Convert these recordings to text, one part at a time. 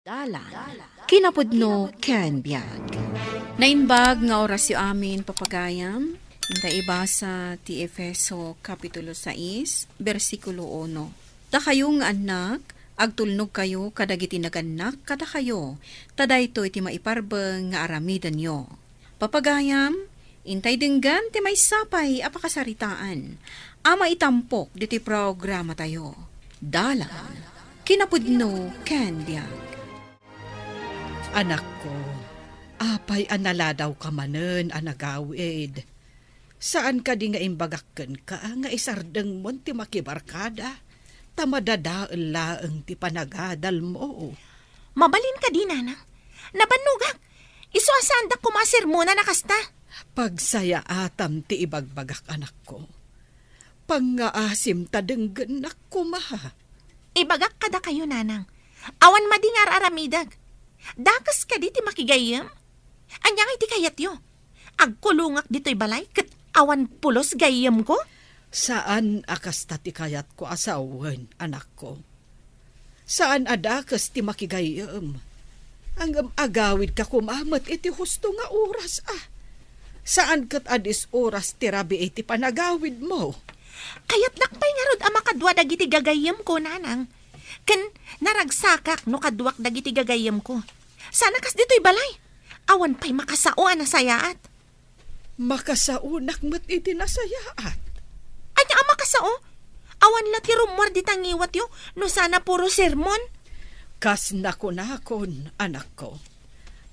Dalan, kinapudno ken biag. Naimbag nga orasyo amin papagayam, inta ibasa ti Efeso Kapitulo 6, versikulo 1. Da kayo nga anak, agtulnog kayo kadagiti naganak kada kayo, tadayto iti maiparbeng nga aramidan nyo. Papagayam, intay denggan ti may sapay apakasaritaan, ama itampok diti programa tayo. Dalan, kinapudno ken biag. Anak ko, apay analadaw ka manen anagawid. Saan ka di nga imbagakken ka nga isardeng mon ti makibarkada? Tamadadael laeng ti panagadal mo. Mabalin ka di, nanang. Nabanugak. Iso asandak kumasir muna nakasta. Pagsaya atam ti ibagbagak anak ko. Pangaasim tadenggen nak kumaha. Ibagak kada kayo, nanang. Awan madingar aramidag. Dakas ka di ti makigayam. Anyang iti kayat yo. Agkulungak dito'y balay ket awan pulos gayam ko. Saan akas ti kayat ko asawen, anak ko? Saan adakas ti makigayam? Ang agawid ka kumamat iti husto nga oras Saan kat adis oras ti rabi iti panagawid mo? Kayat nakpay nga rod ama kadwa dagiti gagayam ko, nanang. Ken naragsakak no kadwak dagiti gagayam ko. Sana kas dito'y balay. Awan pa'y makasao na sayaat. Makasaunak mat iti nasayaat. Anya ang makasao? Awan lati rumor di tangiwat yo no sana puro sermon. Kas nakunakon, anak ko.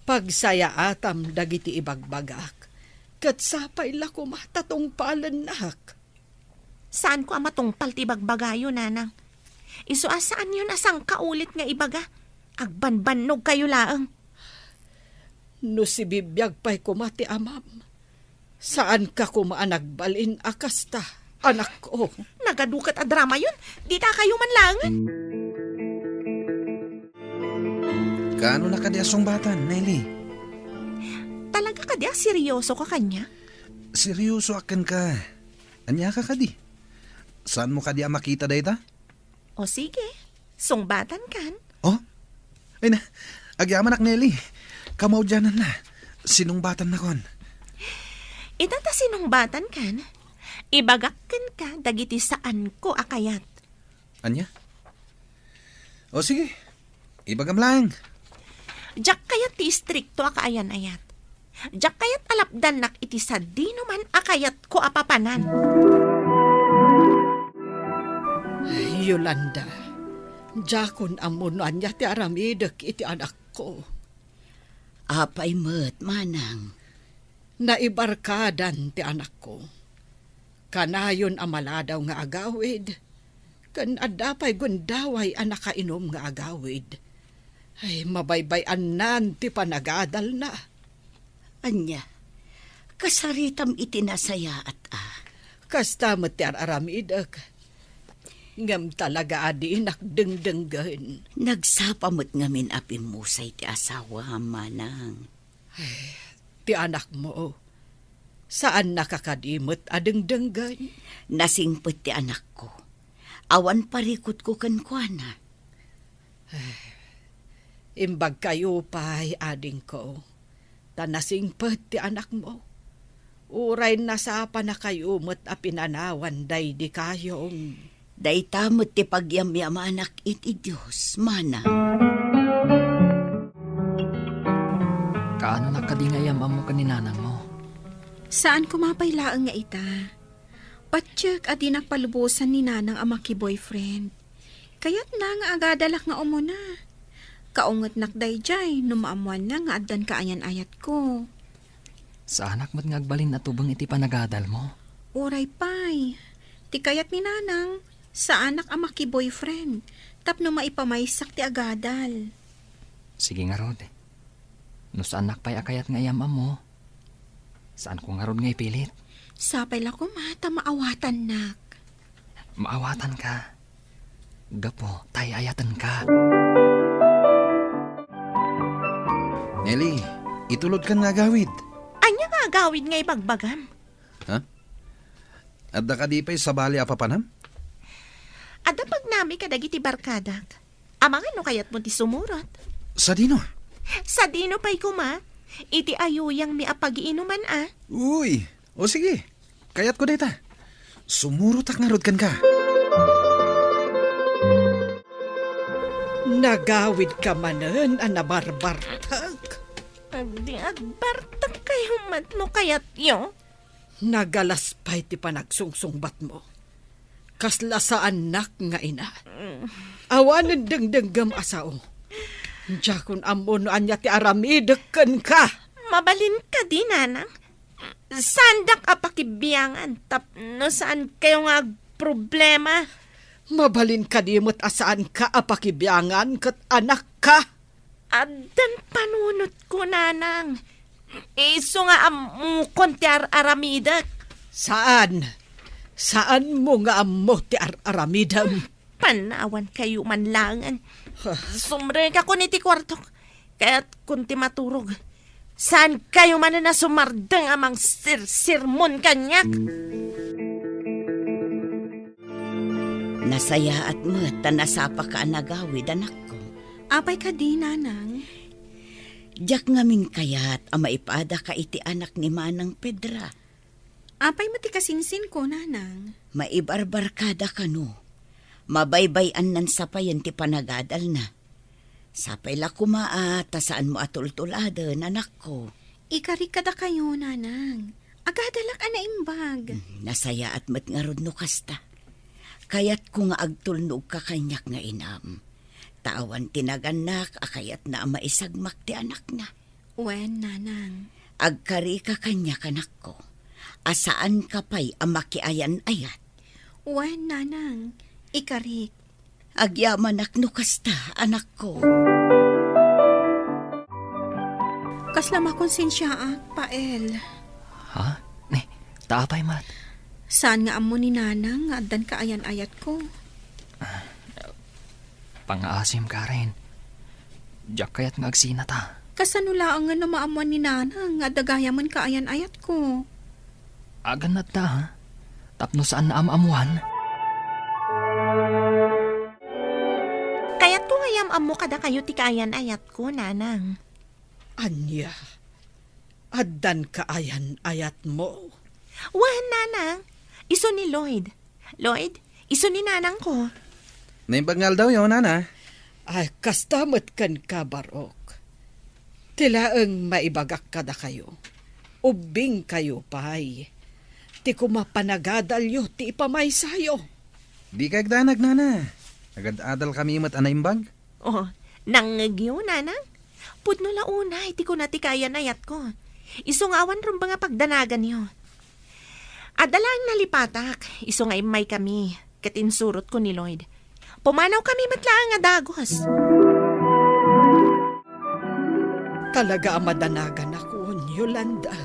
Pagsayaatam dagiti ibagbagak. Kat sapay la kumatatong palanak. Saan ko amatong paltibagbagayo, nanang? Iso asaan yun asang kaulit nga ibaga? Agbanbanog kayo laang. No si bibiyag pa'y kumati amam. Saan ka kumaanagbalin akasta, anak ko? Nagadukat a drama yun. Di ta kayo man langan. Kaano na kadi asong batan, Nelly? Talaga ka di seryoso ka kanya? Seryoso akin ka. Anya ka kadi? Saan mo kadi makita dayta? O sige, sungbatan kan. Oh? Ay na, agyaman ak Nelly. Kamaw dyanan na. Sinungbatan na kon. Itata sinungbatan kan. Ibagakken ka dagiti saan ko akayat. Anya? O sige, ibagam lang. Diyak kayat ti istrikto akaayan ayat. Diyak kayat alapdan nak iti sadino man akayat ko apapanan. Yolanda, jakon amon anya ti aramidek iti anak ko. Apay met, manang. Naibarkadan ti anak ko. Kanayon amaladaw nga agawid. Kan adapay gundaway anak kainom nga agawid. Ay mabaybayan nan ti panagadal na. Anya, kasaritam itinasayaat Kastamot ti aramidek. Ngam talaga adi nakdengdenggan. Nagsapamot ngamin apim musay ti asawa, manang. Ti anak mo, saan nakakadimot adengdenggan? Nasingpot ti anak ko. Awan parikot ko kankwana. Imbag kayo pa'y ading ko. Tanasingpot ti anak mo. Uray nasapa na kayo mo't apinanawan day di kayong. Daytamot ti pagyamyamanak iti Diyos, manang. Kaano nakadingayam mo kaninanang mo? Saan kumapaylaan nga ita? Patsyak at dinakpalubusan ni nanang ang maki-boyfriend. Kaya't na nga agadalak nga umuna. Kaungat nakday jay, numaamuan na nga addan kaayan ayat ko. Sa anak mo't ngagbalin at tubang iti panagadal mo? Uray pay, ti kayat ni nanang, sa anak ang maki-boyfriend, tapno maipamaysak ti agadal. Sige nga rod. No sa anak pa'y akayat nga yamam mo, saan ko nga rod nga ipilit? Sapay la ko mata maawatan nak. Maawatan ka. Gapo, tayayatan ka. Nelly, itulod ka nga gawid. Anya nga agawid nga ibagbagam. Ha? Adda ka di pa'y sabali apapanam? Adda pag nami kadagiti barkadak. Amangan no kayat mo ti sumurot. Sa dino? Sa dino pa'y kuma, iti ayuyang mi apag-iinuman Uy, o sige. Kayat ko deta. Sumurutak nga rod kan ka. Nagawid ka manen, anabarbartag. Agdi agbartak kayo matno kayat yo. Nagalaspay ti panagsungsungbat mo. Kasla sa anak nga ina. Awanan dengdenggam asao. Jakun amon anya ti aramideken ka. Mabalin ka di, nanang. Sandak apakibiyangan tapno saan kayo nga problema. Mabalin ka di mo't asaan ka apakibiyangan kat anak ka. Adan panunot ko, nanang. Iso nga amukon ti aramidak. Saan? Saan mo nga amo ti aramidam? Panawan kayo manlangan. Sumrega ko ni ti kwartok. Kaya't kung ti maturog. Saan kayo man na sumardang amang sirmon kanyak? Nasaya at mata nasapa ka nagawid, anak ko. Apay ka di, nanang. Diyak ngamin kayat ang maipada ka iti anak ni Manang Pedra. Apay mo ti kasingsin ko, nanang. Maibarbar kada ka no. Mabaybayan nan sapayan ti panagadal na. Sapay la kumaat, saan mo atultuladan, anak ko. Ikarik kada kayo, nanang. Agadalak ana imbag. Nasaya at mat nga rod no kasta. Kayat ko nga agtulnog ka kanyak nga inam. Tawan tinaganak, akayat na maisagmak ti anak na. Wen, nanang. Agkari ka kanyak, anak ko. Asaan ka pa'y amakiayan-ayat. Wen, nanang. Ikarik. Agyamanak no kasta, anak ko. Kaslama konsensya pael. Ha? Taapay mat. Saan nga amo ni nanang nga addan kaayan-ayat ko? Pangaasim ka rin. Diyak kayat nga agsina ta. Kasanulaang nga namaamuan ni nanang nga dagayaman kaayan-ayat ko. Agan na ta, ha? Tapno saan na amamuhan? Kaya't ko ngayam amo kada kayo ti kaayan-ayat ko, nanang. Anya, addan ka ayan-ayat mo. Wan, nanang. Iso ni Lloyd. Lloyd, iso ni nanang ko. Naimbagngal daw yun, nana. Ay, kastamot kan ka, Barok. Tilaang maibagak kada kayo. Ubing kayo, pay. Ti kumapanagadalyo, ti ipamay sayo. Di ka agdanag, nana. Agad-adal kami mat anaimbag. Oh, nangagyo, nanang. Pudno launa, iti ko na ti kaayan-ayat ko. Iso nga awan rin ba nga pagdanagan nyo. Adalang nalipatak, iso nga imay kami, katinsurot ko ni Lloyd. Pumanaw kami matlaang nga dagos. Talaga amadanagan ako, Yolanda.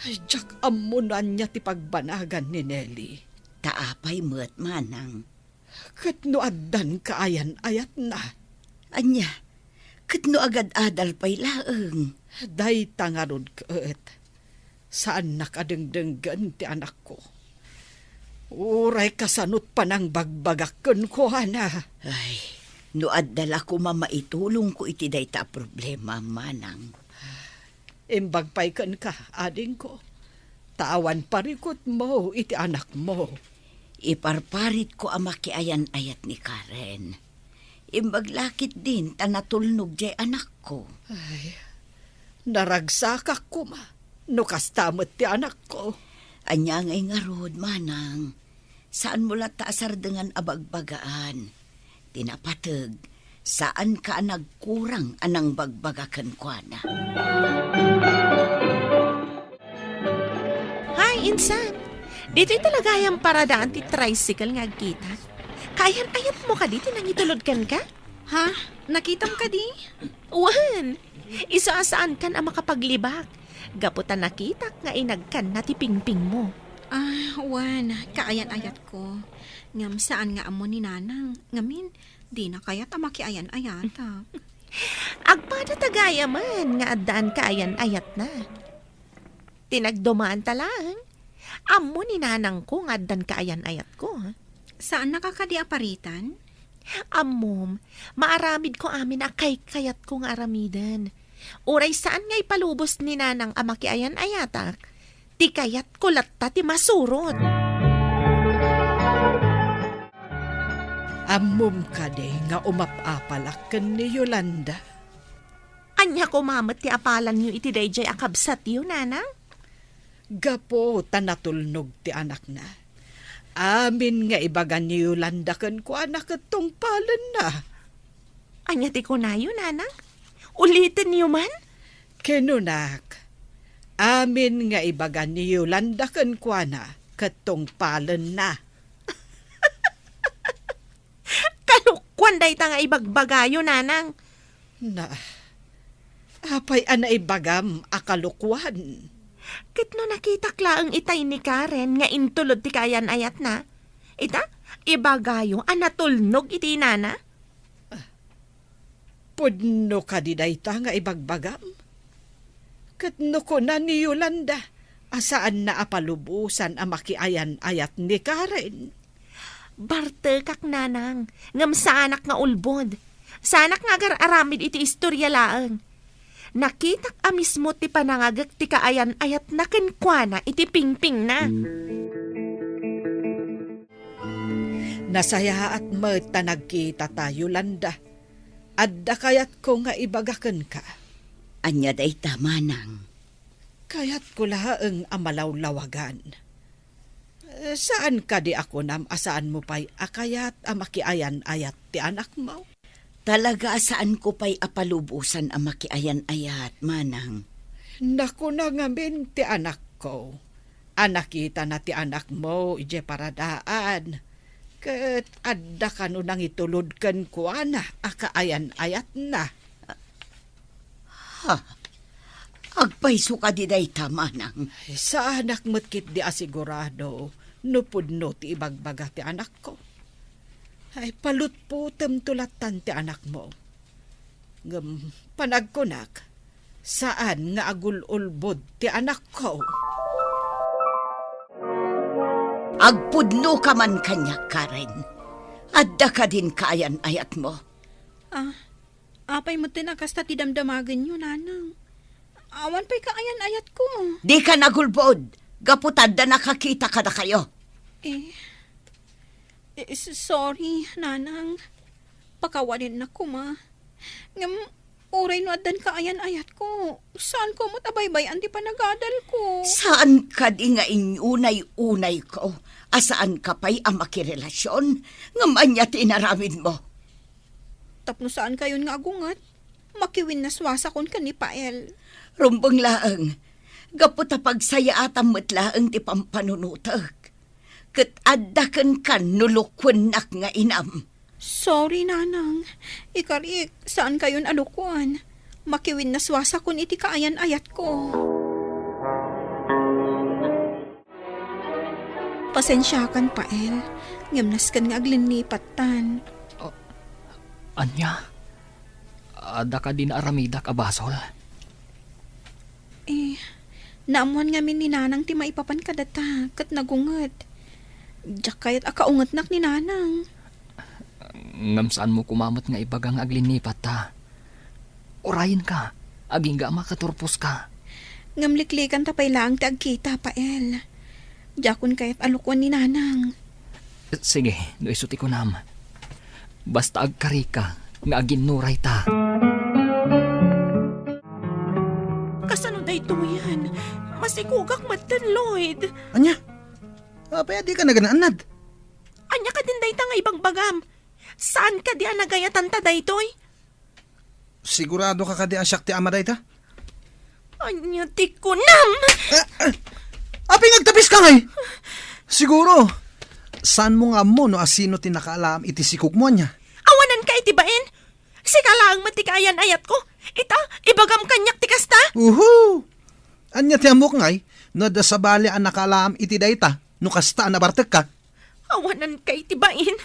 Ay, Jack, amunan niya ti pagbanagan ni Nelly. Taapay mo't manang. Kat no addan kaayan-ayat na. Anya, kat no agad-adal pa'y laeng. Day tangarod kaet. Saan nakadengdenggan ti anak ko? Uray kasanot pa ng bagbagakken ko, hana. Ay, no adala ko mamaitulong ko iti dayta problema, manang. Imbagpaykan ka, ading ko. Tawan parikot mo, iti anak mo. Iparparit ko ang makiayan-ayat ni Karen. Imbaglakit din tanatulnog jay anak ko. Ay, naragsakak ko ma. No kastamot ti anak ko. Anya ngay nga rod, manang. Saan mo la taasar dengan abagbagaan? Tinapatag, saan ka nagkurang anang bagbagakan ko na? Hay, insan. Dito'y talaga yung paradaan ti tricycle nga kita. Kayan-ayat mo ka dito nang itulod kan ka? Ha? Nakitam ka di? Wan, iso asaan kan ang makapaglibak. Gaputan nakitak nga inagkan na ti pingping mo. Ah, wan. Kaayan-ayat ko. Ngam saan nga amo ni nanang. Ngamin, di na kaya tamakiayan-ayat. Agpada tagaya man nga addaan kaayan-ayat na. Tinagdumaan talang. Amo ni nanang ko nga addan kaayan-ayat ko. Saan nakakadiaparitan? Amom, maaramid ko amin akay kayat kong aramidan. Uray saan nga ipalubos ni nanang amakiayan ayatak? Ti kayat ko latta ti masurot. Amom ka de nga umapapalak ken ni Yolanda. Anya ko mamat ti apalan niyo iti dayjay akabsat yu, nanang? Gapo tanatulnog ti anak na. Amin nga ibagan ni Yolanda ken ko anak itong palan na. Anya ti kunayo, nanang? Ulitin niyo man? Kenunak, amin nga ibagan ni Yolanda ken ko na katong palan na. Kalukwan day ta nga ibagbagayo, nanang. Na, apay anay bagam akalukwan. Kit no nakita klaang itay ni Karen nga intulod ti kayan ayat na. Ita, ibagayo anatulnog iti nana. Pudno ka di dayta nga ibagbagam. Katno ko na ni Yolanda, asaan na apalubusan ang makiayan ayat ni Karen. Barte kak nanang, ngam sa anak nga ulbod. Sa anak nga aramid iti istorya laang. Nakitak a mismo ti panangagak ti kaayan ayat na kenkwana iti pingping na. Nasaya at mata nagkita tayo, Yolanda. Adda kayat ko nga ibagaken ka. Anya dayta manang. Kayat ko laang amalawlawagan. Saan ka di ako nam asaan mo pa'y akayat amakiayan ayat ti anak mo? Talaga saan ko pa'y apalubusan ang makiayan-ayat, manang. Naku na ngamin ti anak ko. Anakita na ti anak mo, ije paradaan. Kat adda ka no nang itulod kan ko na, akaayan-ayat na. Ha? Agpaiso ka di dayta, manang. Sa anak mo't kit di asigurado, nupudno ti ibagbaga ti anak ko. Ay palutputem tulatan ti anak mo. Ngam panagkunak, saan nga agululbod ti anak ko? Agpudno ka man kanya, Karen. Adda ka din kaayan ayat mo. Apay mo tinakasta ti damdamagan nyo, nanang. Awan pa'y kaayan ayat ko. Di ka nagulbod. Gaputad na nakakita ka na kayo. Sorry, nanang. Pakawanin na ko, ma. Ngam, uray no adan kaayan ayat ko. Saan ko mo't abaybay di panagadal ko? Saan ka di nga inyunay-unay ko? Asaan ka pa'y ang makirelasyon? Ngaman niya tinaramid mo. Tapno saan kayon nga agungat? Makiwin na swasa kon ka ni Pael. Rumbong laang. Gaputa pagsaya atam mo't laang ti pampanunutag. Kat addakan kan nulukwan nak nga inam. Sorry, nanang. Ikarik, saan kayon alukuan? Makiwin na swasa kon iti kaayan ayat ko. Pasensyakan, Pael. Ngamnas kan nga aglinipat tan. Anya? Ada ka din aramidak abasol? Naamuan nga min ni nanang ti maipapan kadata, kat nagungat. Diyak kayat akaungat nak ni nanang. Ngam saan mo kumamot nga ibagang aglinipat ta? Urayin ka, aging ga makaturpos ka. Ngamliklikan tapay lang ti agkita, Pael. Diyakon kayat alukwan ni nanang. Sige, no isuti ko nam. Basta agkari ka, nga aginuray ta. Kasano day to yan? Masikugak matan, Lloyd. Anya? Apay di ka naganaanad. Anya ka din day ta nga ibagbagam. Saan ka di anagayatan ta daytoy? Sigurado ka kadi ang syakti amaday ta? Anya ti kunam! Apay nagtapis ka ngay! Siguro, saan mo nga mo no asino tinakaalam iti sikog mo niya? Awanan ka itibain? Sikalaang matikayan ayat ko. Ita, ibagam kanyak tikasta. Uhu! Anya ti amok ngay, no da sa bali ang nakaalam iti dayta, no kasta na bartek ka. Awanan ka itibain.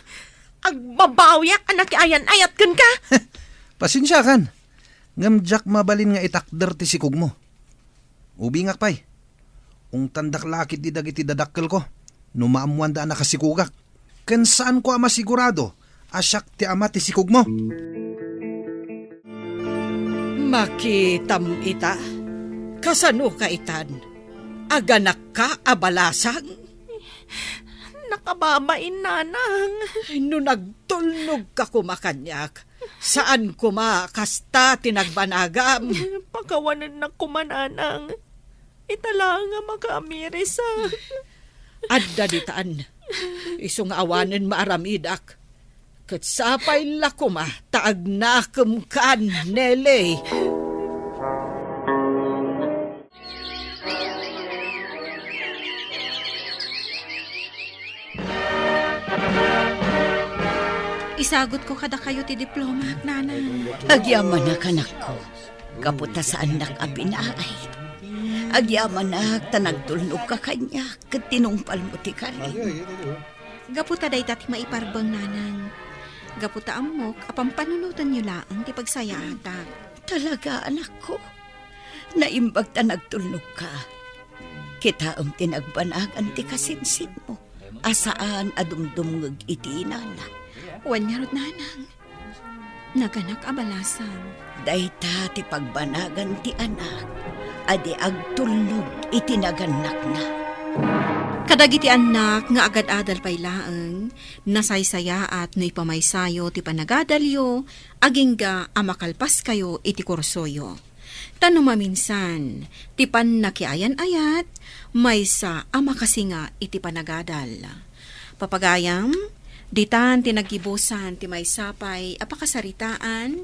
Agbabawyak anak ayan ayat kun ka. Pasensya kan. Ngamjak mabalin nga itakder ti sikog mo. Ubingak pay. Kung tandak lakit di dagiti dadakkel ko, no maamuan da nakasikugak. Ken saan ko masigurado, asyak ti ama ti sikog mo. Makitam ita, kasano ka itan? Aganak ka abalasang? Nakababain, nanang. No nagtulnog ka kumakanyak, saan kuma kasta tinagbanagam? Pagkawanan na kumananang. Itala nga makamirisa. Adda ditaan, isong awanen maaramidak. Katsapay lakuma, taag nakam kan, Nele. Isagot ko kada kayo ti diploma, nanang. Agyaman na kanak ko, kaputa sa anak a pinaay. Agyaman na tanagtulnog ka kanya, kat tinumpal mo ti kari. Gaputa day tati maiparbang, nanang. Gaputa amok, apang panunutan nyo laang ti pagsaya ata. Talaga, anak ko. Naimbag tanagtulnog ka. Kita tinagbanagan ti kasinsin mo. Asaan adumdumngag iti inana. Wan nga rod, nanang. Naganak abalasang. Dayta ti pagbanagan ti anak. Adi agtulnog iti naganak na. Kadagiti anak nga agad-adal pay laeng, nasaysaya at no ipamaysayo ti panagadalyo, agingga amakalpas kayo iti kursoyo. Tano maminsan, ti pan nakiayan-ayat, maysa amakasinga iti panagadal. Papagayam, ditan tinagibusan ti maysapay apakasaritaan,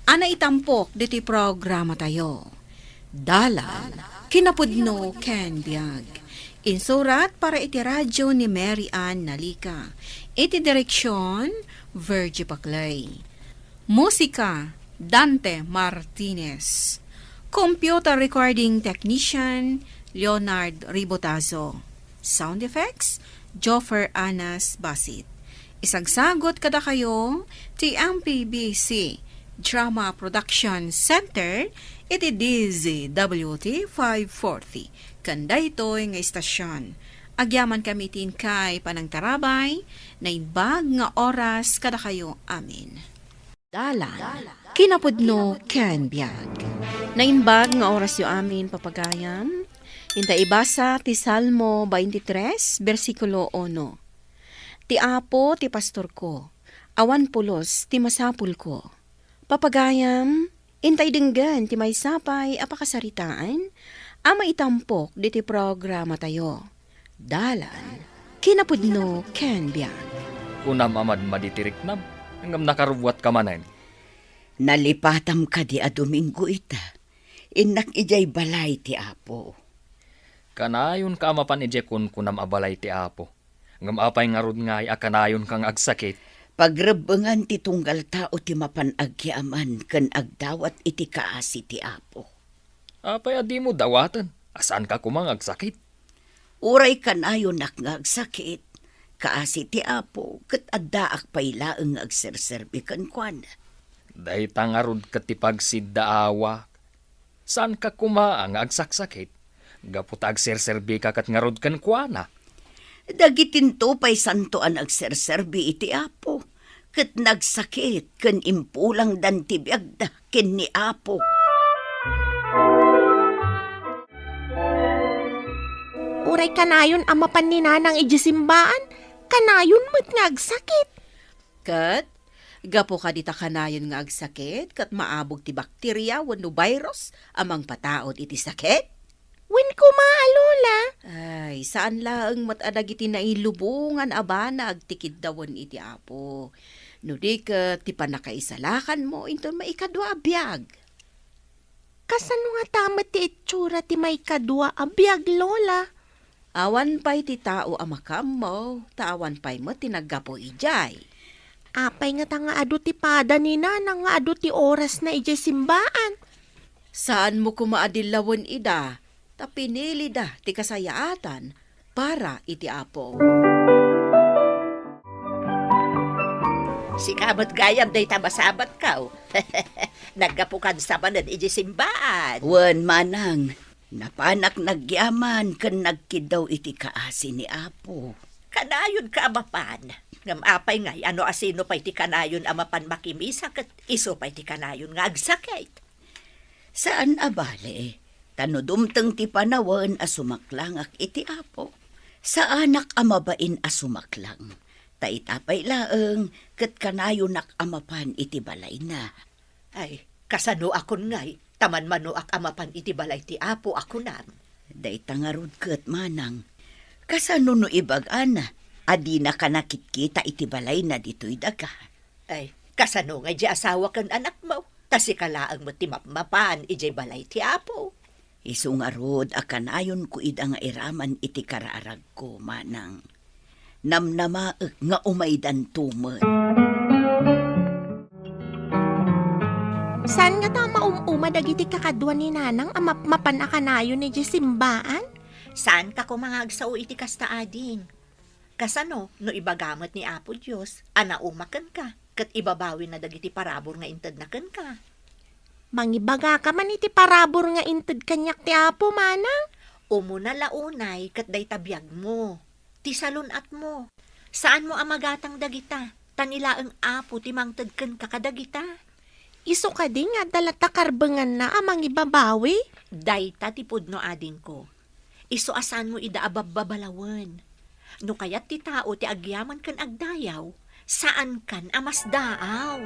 ana itampok diti programa tayo. Dalan, kinapudno ken biag. Insurat para iti radyo ni Mary Ann Nalika. Iti direksyon, Virgie Paclay. Musika, Dante Martinez. Computer recording technician, Leonard Ribotazo. Sound effects, Joffer Anas Basit. Isagsagot kada kayo, ti MPBC Drama Production Center, iti DZWT 540. Kanda ito'y nga istasyon. Agyaman kami kay panang tarabay, na inbag nga oras kada kayo amin. Dalan, kinapudno ken biag. Na inbag nga oras yo amin papagayam, inta ibasa ti Salmo 23, versikulo 1. Ti apo ti pastor ko, awan pulos ti masapul ko. Papagayam, intay denggan ti maysapay apakasaritaan, ama itampok diti programa tayo. Dalan, kinapudno ken biag. Kunam amad maditirik nam, hanggang nakarubuat ka manen. Nalipatam ka di a Domingo ita. Inak ijay balay ti apo. Kanayon ka amapan ije kun kunam abalay ti apo. Ngam apay nga rod ngay akanayon kang agsakit. Pagrebengan ti tunggal tao ti mapanagyaman ken agdawat iti kaasi ti apo. Apay adi mo dawatan, asan ka kumang agsakit? Uray kanayon nagngagsakit, kaasi ti apo, ket addaak pailaeng agserserbi ken kuan. Dahi tangarod katipag siddaawa. Saan ka kumaang agsaksakit? Gaputa agserserbi ka kat ngarod kan kuana. Dagitinto pay santoan agserserbi iti apo, ket nagsakit ken impulang dan ti biagda ken ni apo. Uray kanayon amapan ni nanang ijisimbaan, kanayon mo't ngagsakit. Kat, gapo ka dita kanayon nga agsakit, kat maabog ti bakterya wenno virus amang pataod iti sakit. Wen ko maalola. Ay, saan laeng matadag iti nailubungan abana agtikid dawon iti apo. No di ket ti panakaisalakan mo, inton maikadwa abiyag. Kasano nga tama ti itsura ti may kadwa abiyag, lola? Awan pa'y ti tao amakam mo, taawan pa'y mo tinaggapo ijay. Apay nga tanga adu ti pada ni nanang nga adu ti oras na ijay simbaan. Saan mo kumaadilawon ida, tapinili da ti kasayaatan para iti apo. Si kamot gayam day tamasabat ka. Naggapukan sa manad iji simbaan. Wen manang, napanak nagyaman ken nagkidaw iti kaasi ni apo. kanayon ka amapan. Ngam apay ngay, ano asino pa'y ti kanayon amapan makimisa kat iso pa'y ti kanayon nga agsakit. Saan abale? Tanudumteng ti panawan a sumaklang ak iti apo. Sa anak amabain a sumaklang. Taitapay laeng ket kanayon nak amapan iti balay na. Ay, kasano akon ngay, taman manuak amapan iti balay ti apo ako nam. Dayta nga rod ket manang. Kasano no ibag-ana? Adi na ka nakitkita iti balay na dito'y daga. Ay, kasano nga di asawa kan anak mo, tasi kalaang mo ti mapmapan iti balay ti apo. Isu nga rod akanayon ko ida nga iraman iti kararag ko, manang. Namnamaek nga umaydan tumet. Saan nga ta maumuma dagiti kakadwa ni nanang mapan akanayo ni simbaan? Saan ka kumangagsaw iti kasta ading? Kasano, no ibagamot ni Apo Diyos, anaumakan ka, kat ibabawi na dagiti parabor nga intad na kan ka. Mangibaga ka man iti parabor nga inted kanyak ti apo, manang. Umuna launay, kat day tabiyag mo, ti salunat mo. Saan mo amagatang dagita, tanilaang apo ti mangtad kan kakadagita? Iso ka di nga dalata karbengan na amang ibabawi. Dayta ti pudno ading ko. Iso asan mo ida abababalawan. No kayat ti tao ti agyaman kan agdayaw, saan kan amas daaw?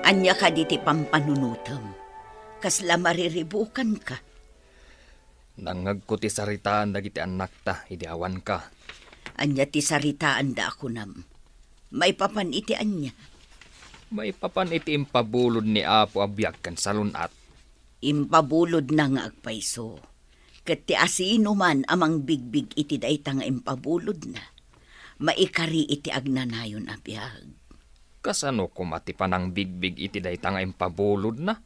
Anya ka diti pampanunutem. Kasla mariribukan ka. Nangag ko ti saritaan dagiti anak ta, idi awan ka. Anya ti saritaan da ako nam. May papan iti anya. May papan iti impabulod ni Apo abiyag kan salunat. Impabulod na nga agpaiso. Ket ti asino man amang bigbig iti dayta nga impabulod na. Maikari iti agnanayon abiyag. Kasano kumati panang bigbig iti dayta nga impabulod na?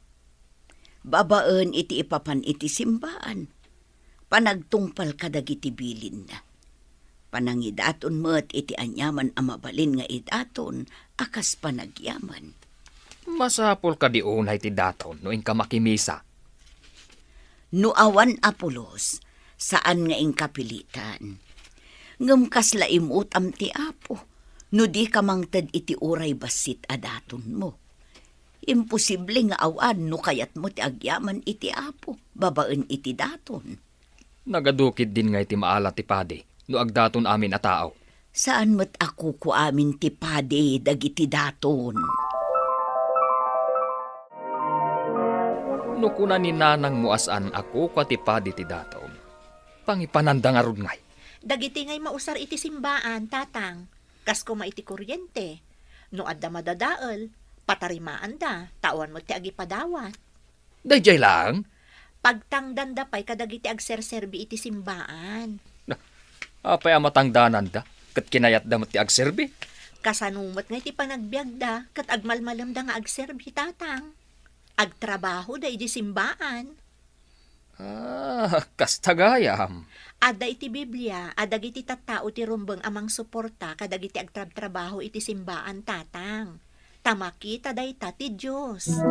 Babaen iti ipapan iti simbaan. Panagtungpal kadag iti bilin na. Panangidaton met iti anyaman amabalin nga idaton akas panagyaman. Masapol ka di unay ti daton no ka makimisa. No awan Apolos, saan nga ing kapilitan? Ngem kasla imutam ti apo, no di ka mangted iti uray basit adaton mo. Imposible nga awan no kayat mo ti agyaman iti apo, babaen iti daton. Nagadukid din nga iti maala ti padi no agdaton amin a tao. Saan met ako ko amin ti pade dagiti daton? No kuna ni nanang muasan ako kwa ti padi ti daton. Pangipananda nga rod ngay. Dagiti ngay mausar iti simbaan, tatang. Kas kuma iti kuryente. No adda madadael, patarimaan da, tawan mo ti agipadawat. Dayjay lang. Pagtangdan da pa'y kadagiti agserserbi iti simbaan. Apay amatangdanan da. Kat kinayat da mo ti agserbi. Kasanumot nga iti panagbiag da, kat agmalmalam da nga agserbi, tatang. Agtrabaho da iti simbaan. Kastagayam. Ada iti Biblia, adag iti tattao ti rumbeng amang suporta kadag iti agtrabaho iti simbaan, tatang. Tamakita dayta ti Diyos.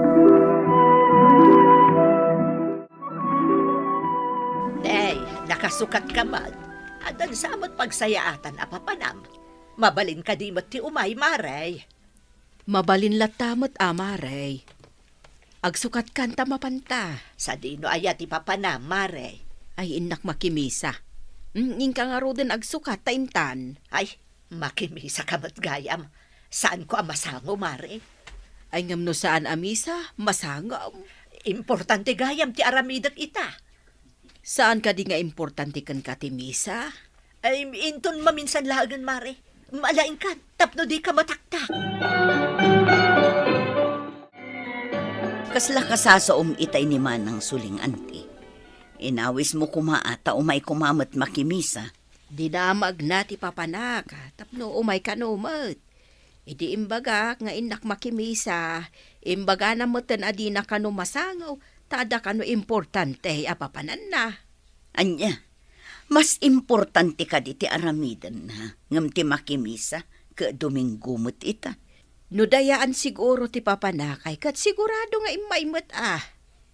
Day, nakasukat ka man. Adan samot pagsayaatan apapanam. Mabalin ka di ti umay, maray. Mabalin latamot amaray. Agsukat kanta mapanta. Sa dino ayat ipapanam, maray. Ay inak makimisa. Ingka nga rodin agsukat taintan. Ay, makimisa ka mat gayam. Saan ko ang masango, mare? Ay ngam no saan amisa, masangam. Importante gayam ti aramidak ita. Saan ka di nga importante kan katimisa? Ay, inton maminsan lagan, mare. Malain ka, tapno di ka mataktak. Kasla kasasaom itay ni manang suling anti. Inawis mo kumaata umay kumamat makimisa. Di damag na ti papanak, tapno umay kanumat. Idi imbaga nga inak makimisa, imbaga na moten adi na kanu masangaw, tada kanu importante apapanan na. Anya, mas importante ka di ti aramidan na ngam ti makimisa ka dumingumot ita. No dayaan siguro ti papanakay kat sigurado nga imaymot ah.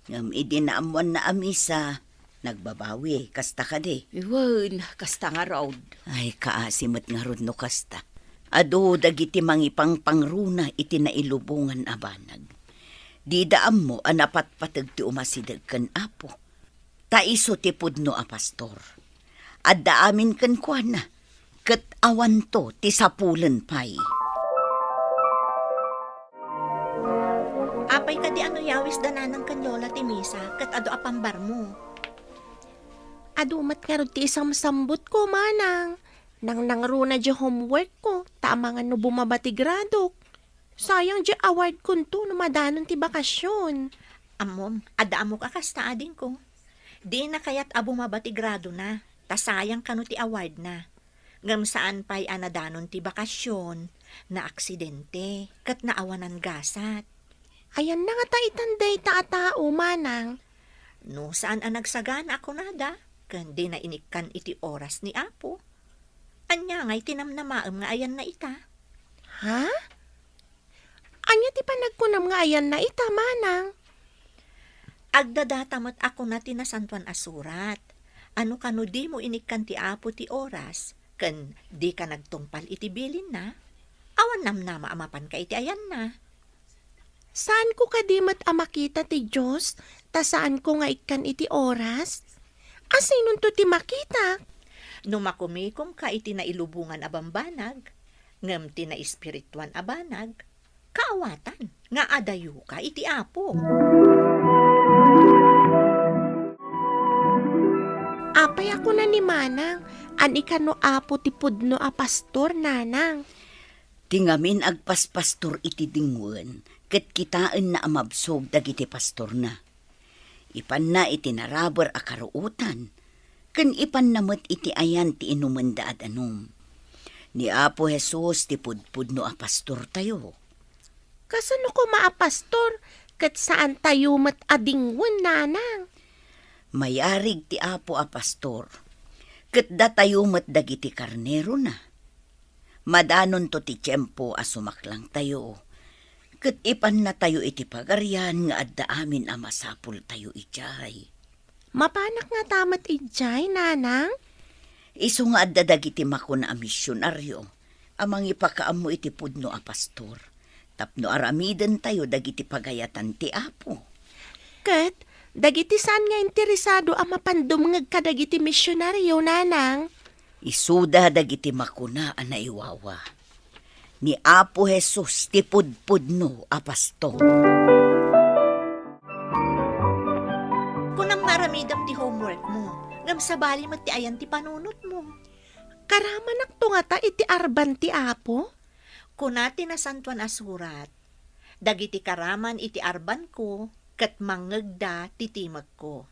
Ngam idi naamuan na amisa, Nagbabawi, kasta ka di. Iwan, kasta nga raw. Ay, kaasimat nga rod no kasta. Ado dagiti mangipang pangruna iti nailubungan a banag. Di daam mo anapat patag ti umasidag kan apo. Taiso ti pudno a pastor. Adda amin kan kuana. Ket awan to ti sapulen pay. Apay ka di ano yawis dananang kanyola ti misa, kat ado apambar mo. Adumat nga rin ti isang sambot ko, manang. Nang nangruna di homework ko, tama nga no bumabati grado. Sayang di award ko to no madanon ti bakasyon. Amom, ada mo kakasta ading ko. Di na kayat abo mabati grado na, tasayang kano ti award na. Ngam saan pa'y anadanon ti bakasyon, na aksidente, kat naawanan gasat. Ayan na nga ta itanday ta atao, manang. No saan ang nagsagana ako nada, kandi na inikan iti oras ni Apo. Anya nga'y tinamnamaam nga ayan na ita. Ha? Anya ti panagkunam nga ayan na ita, manang. Agdadatamat ako na tinasantuan asurat. Ano kano di mo inikan ti Apo ti oras, kan di ka nagtungpal iti bilin na. Awan namnama amapan ka iti ayan na. Saan ko kadimat makita ti Diyos, ta saan ko nga ikan iti oras? Asinon to ti makita? Numakumikom ka iti nailubungan abambanag, ngem ti na espirituan abanag, kaawatan nga adayo ka iti Apo. Apay ako na ni manang, an ikano apo ti pudno a pastor, nanang. Tingamin agpaspastor iti dingwen, ket kitaan na amabsog dagiti pastor na. Ipan na iti narabar a karuutan, ken ipan namet iti ayan ti inumenda at anum. Ni Apo Jesus ti pudpudno a pastor tayo. Kasano ko maapastor, ket saan tayo mat adingwen, nanang? Mayarig ti Apo a pastor, ket datayo met dagiti karnero na. Madanon to ti tiyempo a sumaklang tayo, ket ipan na tayo iti pagaryan nga adda amin a masapul tayo ijay. Mapanak nga tamat ijay, nanang? Isu nga adda dagiti makuna a misyonaryo, amang ipakaam mo iti pudno a pastor, tapno aramiden tayo dagiti pagayatan ti Apo. Ket, dagiti saan nga interesado ang mapandumngag ka dagiti misyonaryo, nanang? Isuda dagiti makuna a naiwawa. Ni Apo Jesus ti pudpudno a pastor. Kunam maramidam ti homework mo, ngam sabali mo ti ayan ti panunot mo. Karamanak to nga ta iti arban ti Apo? Kunati na santuan asurat, dagiti karaman iti arban ko, kat mangagda titimag ko.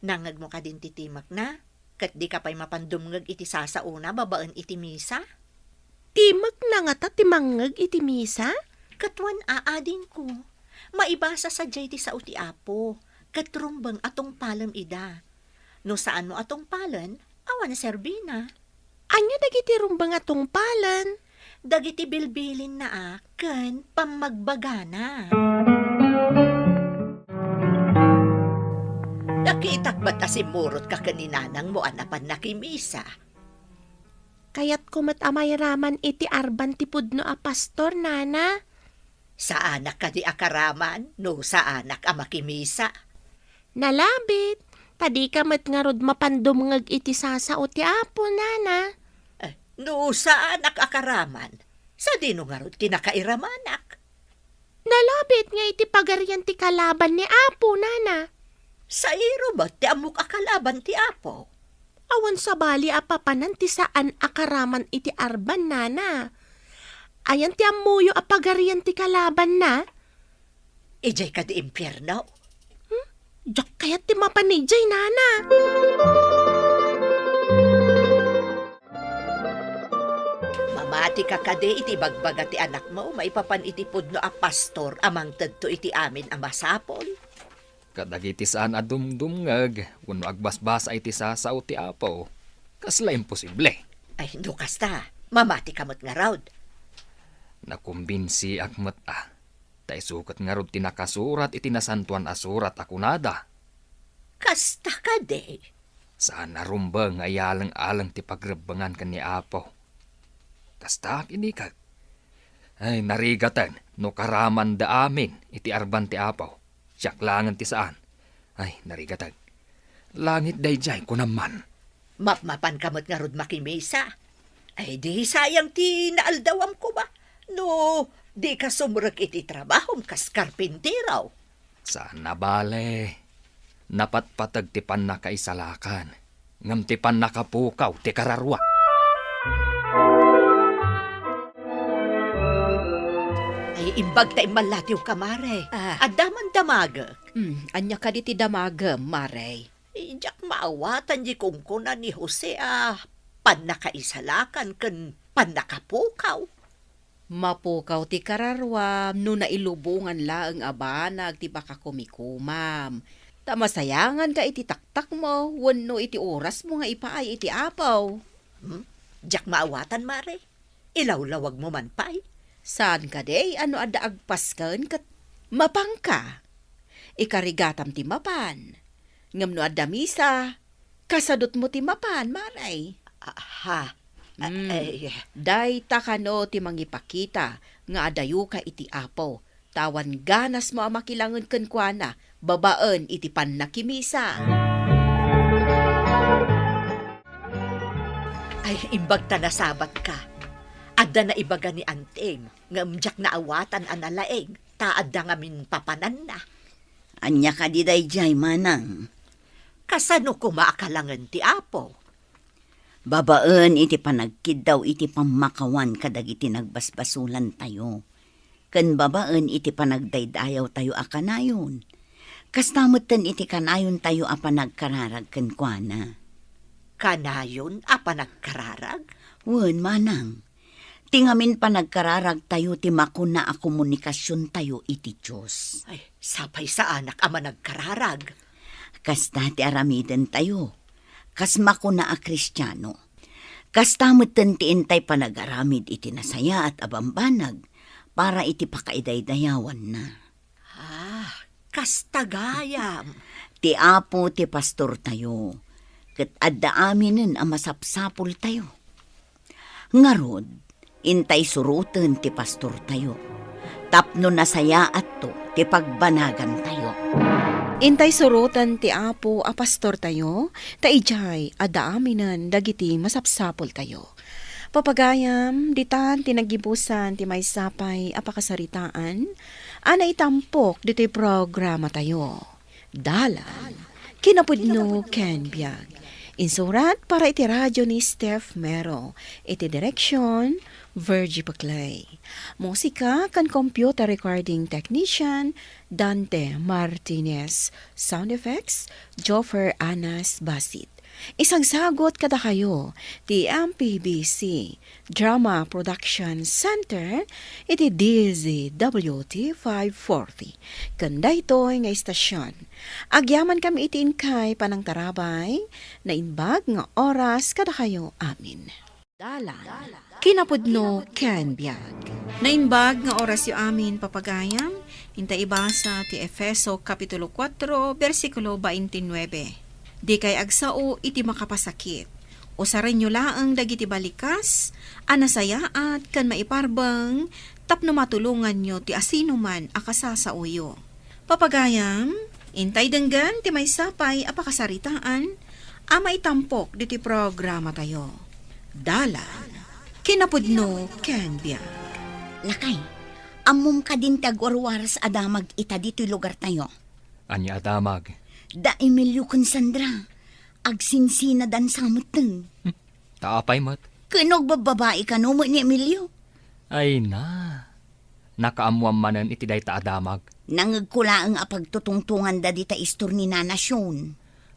Nangag mo ka din titimag na, kat di ka pa'y mapandumngag iti sasauna babaan iti misa? Timag na nga ta timangag iti misa? Katwan aadin ko, maibasa sa jay ti sao ti Apo, katrumbang atong palam ida. No saan mo atong palan, awan na serbina. Anya dagiti rumbang atong palan? Dagiti bilbilin na akan pamagbagana. Nakitak ba't asimurot ka kaninanang mo anapan nakimisa? Kaya't kumat amay raman iti arban ti pudno a pastor, nana. Sa anak ka di akaraman, no sa anak a makimisa. Nalabit, tadi ka mat nga rod mapandumngag iti sasao ti Apo, nana. No sa anak akaraman, sa dino nga rod kinakairamanak. Nalabit nga iti pagaryan ti kalaban ni Apo, nana. Sa iro ba ti amok akalaban ti Apo? Awan sa bali apapanan ti saan akaraman iti arban, nana. Ayan ti amuyo apagarian ti kalaban na. Ijay ka di impyerno. Diyak kayat ti mapanijay, nana. Mamati ka kade iti bagbaga ti anak mo, maipapan iti pudno a pastor amang tadto iti amin a masapol. Kadagiti saan adumdumngag, kuno agbasbas ay ti sasaw ti Apo. Kasla imposible. Ay, no kasta, mamati kamot nga raud. Nakumbinsi akmat tay sukat nga rod tinakasurat iti nasantuan asurat akunada. Kasta ka day. Saan narumba nga ayalang-alang ti pagrebangan ka ni Apo. Kasta kinikag. Ay, narigatan, no karaman da amin, iti arban ti Apo. Siyak langan ti saan. Ay, narigatan. Langit day jay ko naman. Mapmapan kamot nga rod makimesa. Ay, di sayang ti naaldawam ko ba? No, di ka sumurag iti trabahom kas karpinteraw. Saan na bale? Napatpatag ti pan nakaisalakan. Ngam ti pan nakapukaw ti kararwa. Ay, imbag ta imalatiw ka, Mare. Adaman damag. Anya ka di ti damagam, Maray. Injak maawatan di kungkuna ni Jose pan nakaisalakan kan pan nakapukaw. Mapukaw ti kararwam, no nailubungan laeng abanag ti baka kumikumam. Tamasayangan ka iti taktak mo, wano iti oras mo nga ipaay iti apaw. Jak maawatan, Mare. Ilawlawag mo man pa'y. Saan ka day, ano ada agpaskan kat mapangka. Ikarigatam ti mapan. Ngam no ada misa, kasadot mo ti mapan, Maray. Aha. Ay, Day takano ti mangipakita nga adayo ka iti apaw. Tawan ganas mo ang makilangan kenkwana, babaan iti pan nakimisa. ay imbag ta nasabat ka. Adda na ibaga ni Anteng, ngamjak na awatan analaeng, taadda nga min papanan na. Anya ka di day jay manang. Kasano kumaakalangan ti Apo? Babaan iti panagkid daw iti pamakawan kadag iti nagbasbasulan tayo. Ken babaan iti panagdaydayaw tayo akanayon. Kastamutan iti kanayon tayo a panagkararag ken kuana. Kanayon apa nagkararag? Wen manang. Tingamin panagkararag tayo ti makuna a komunikasyon tayo iti Diyos. Ay, sapay sa anak ama nagkararag. Kasta ti aramiden tayo. Kas makuna a Kristiyano. Kastamutan ti intay panagaramid iti nasaya at abambanag para iti pakaidaydayawan na. Kastagayam. Ti apo ti pastor tayo. Ket adda aminen a masapsapul tayo. Ngarod, intay suruten ti pastor tayo. Tapno nasaya atto ti pagbanagan tayo. Intay surutan ti Apo a pastor tayo, taijay adaaminan dagiti masapsapol tayo. Papagayam, ditan tinagibusan ti may sapay a pakasaritaan, ana itampok dito'y programa tayo. Dalan, kinapudno Ken Biag. Insurat para iti radyo ni Steph Mero, iti direksyon, Virgie Paclay. Musika kan computer recording technician, Dante Martinez. Sound effects, Joffer Anas Basit. Isang sagot kada kayo, ti MPBC Drama Production Center, iti DZWT 540. Kanda ito'y nga istasyon. Agyaman kami iti inkay panang tarabay, na inbag nga oras kada kayo amin. Dalan. Kinapudno Ken Biag. Naimbag nga oras yu amin papagayam, hinta ibasa ti Efeso Kapitulo 4, versikulo 29. Di kay agsao iti makapasakit, o saray nyo laang dagiti balikas, anasayaat kan maiparbang, tapno matulungan nyo ti asinuman akasasauyo. Papagayam, intay denggan ti may sapay apakasaritaan, ama itampok diti programa tayo. Dalan. Kinapudno Ken Biag. Lakay, amom ka din tagwarwaras adamag ita dito'y lugar tayo. Anya adamag. Da Emilio kun Sandra, agsinsina dan samuteng. Taapay mat. Kanog bababae ka no mo ni Emilio? Ay na. Nakaamuam manan iti dayta adamag. Nangagkula ang apagtutungtungan da dita istor ni nanasyon.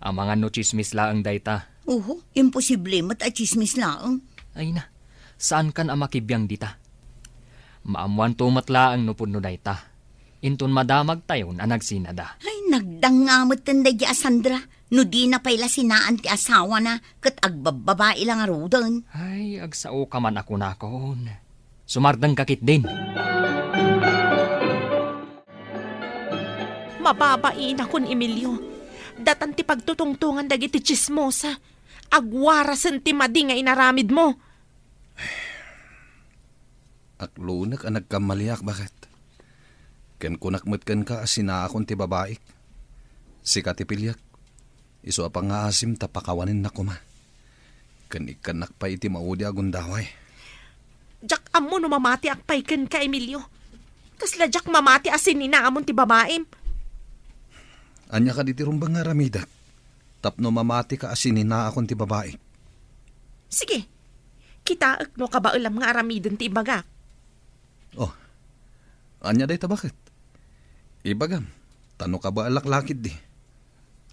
Ang mga no chismis laang dayta. Oho, imposible mat at chismis laang. Ay na. Saan kan ang makibiyang dita? Maamuan tumatlaang no puno dayta. Intun madamag tayon ang nagsinada. Ay, nagdangamot tanda di Sandra. No di na pala sinaan ti asawa na kat agbababae lang arudan. Ay, agsao ka man ako nakon. Sumardang kakit din. Mababain akon, Emilio. Datan ti pagtutungtungan dagiti chismosa. Agwarasan ti madi nga inaramid mo. Aklunak ang nagkamaliak, bakit? Ken kunakmet ken ka asina akong ti babaik. Si katipilyak. Iso apang nga asim tapakawanin na kuma. Ken ikanak pa iti maudi agundaway. Jak amo no mamati akpay ken ka, Emilio. Kasla jak mamati asin ni naamon ti babaem. Anya ka diti rumbang nga ramidak. Tapno mamati ka asinin na akong ti babaik. Sige, kitaak no kabaulam nga aramidon ti ibaga. Oh, anya day ta bakit? Ibagam, tano ka ba alaklakid di?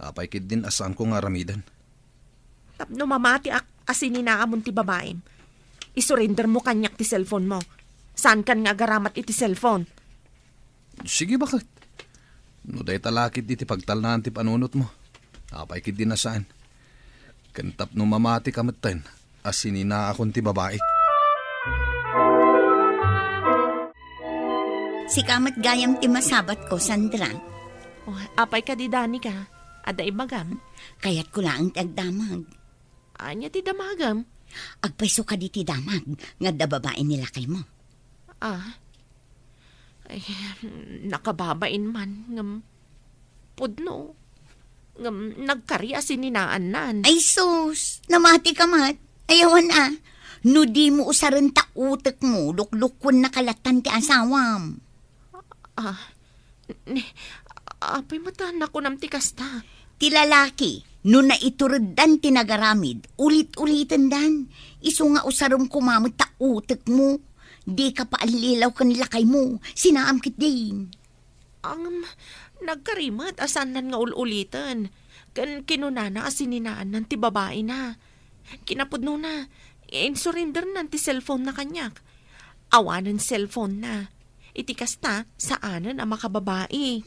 Apay kid din asaan ko nga ramidan. Tapno mamati asin ni naamon ti babaem. Isurrender mo kanyak ti cellphone mo. Saan kan nga garamat iti cellphone? Sige bakit? No day talakid iti pagtalnaan ti panunot mo. Apay kid din asaan. Kantap no mamati kamatan, asinin na akong ti babaik. Si kamat gayam ti masabat ko, Sandra. Oh, apay ka di Dani ka. Ada ibagam. Kayat ko lang agdamag. Anya ti damagam. Agpaiso ka di ti damag, nga da babae nila kay mo. Ah. Ay, nakababain man. Ngam, pudno. Ngam, nagkari asin ninaan nan. Ay sus, namati ka mat. Ayawan no di mo usaran ta utek mo, luklukon na kalatan ti asawam. Apay matahan ako nam tikasta. Ti lalaki, no naiturudan ti nagaramid, ulit-ulitan dan. Iso nga usaram kumamot ta utek mo. Di ka pa alilaw kan lakay mo, sinaamkit din. Ang nagkarimat asan nan nga ululitan. Kan kinunana asininaan nan ti babae na. Kinapudno na, in-surrender nan ti cellphone na kanyak. Awanan cellphone na. Itikasta, saanan ang makababae.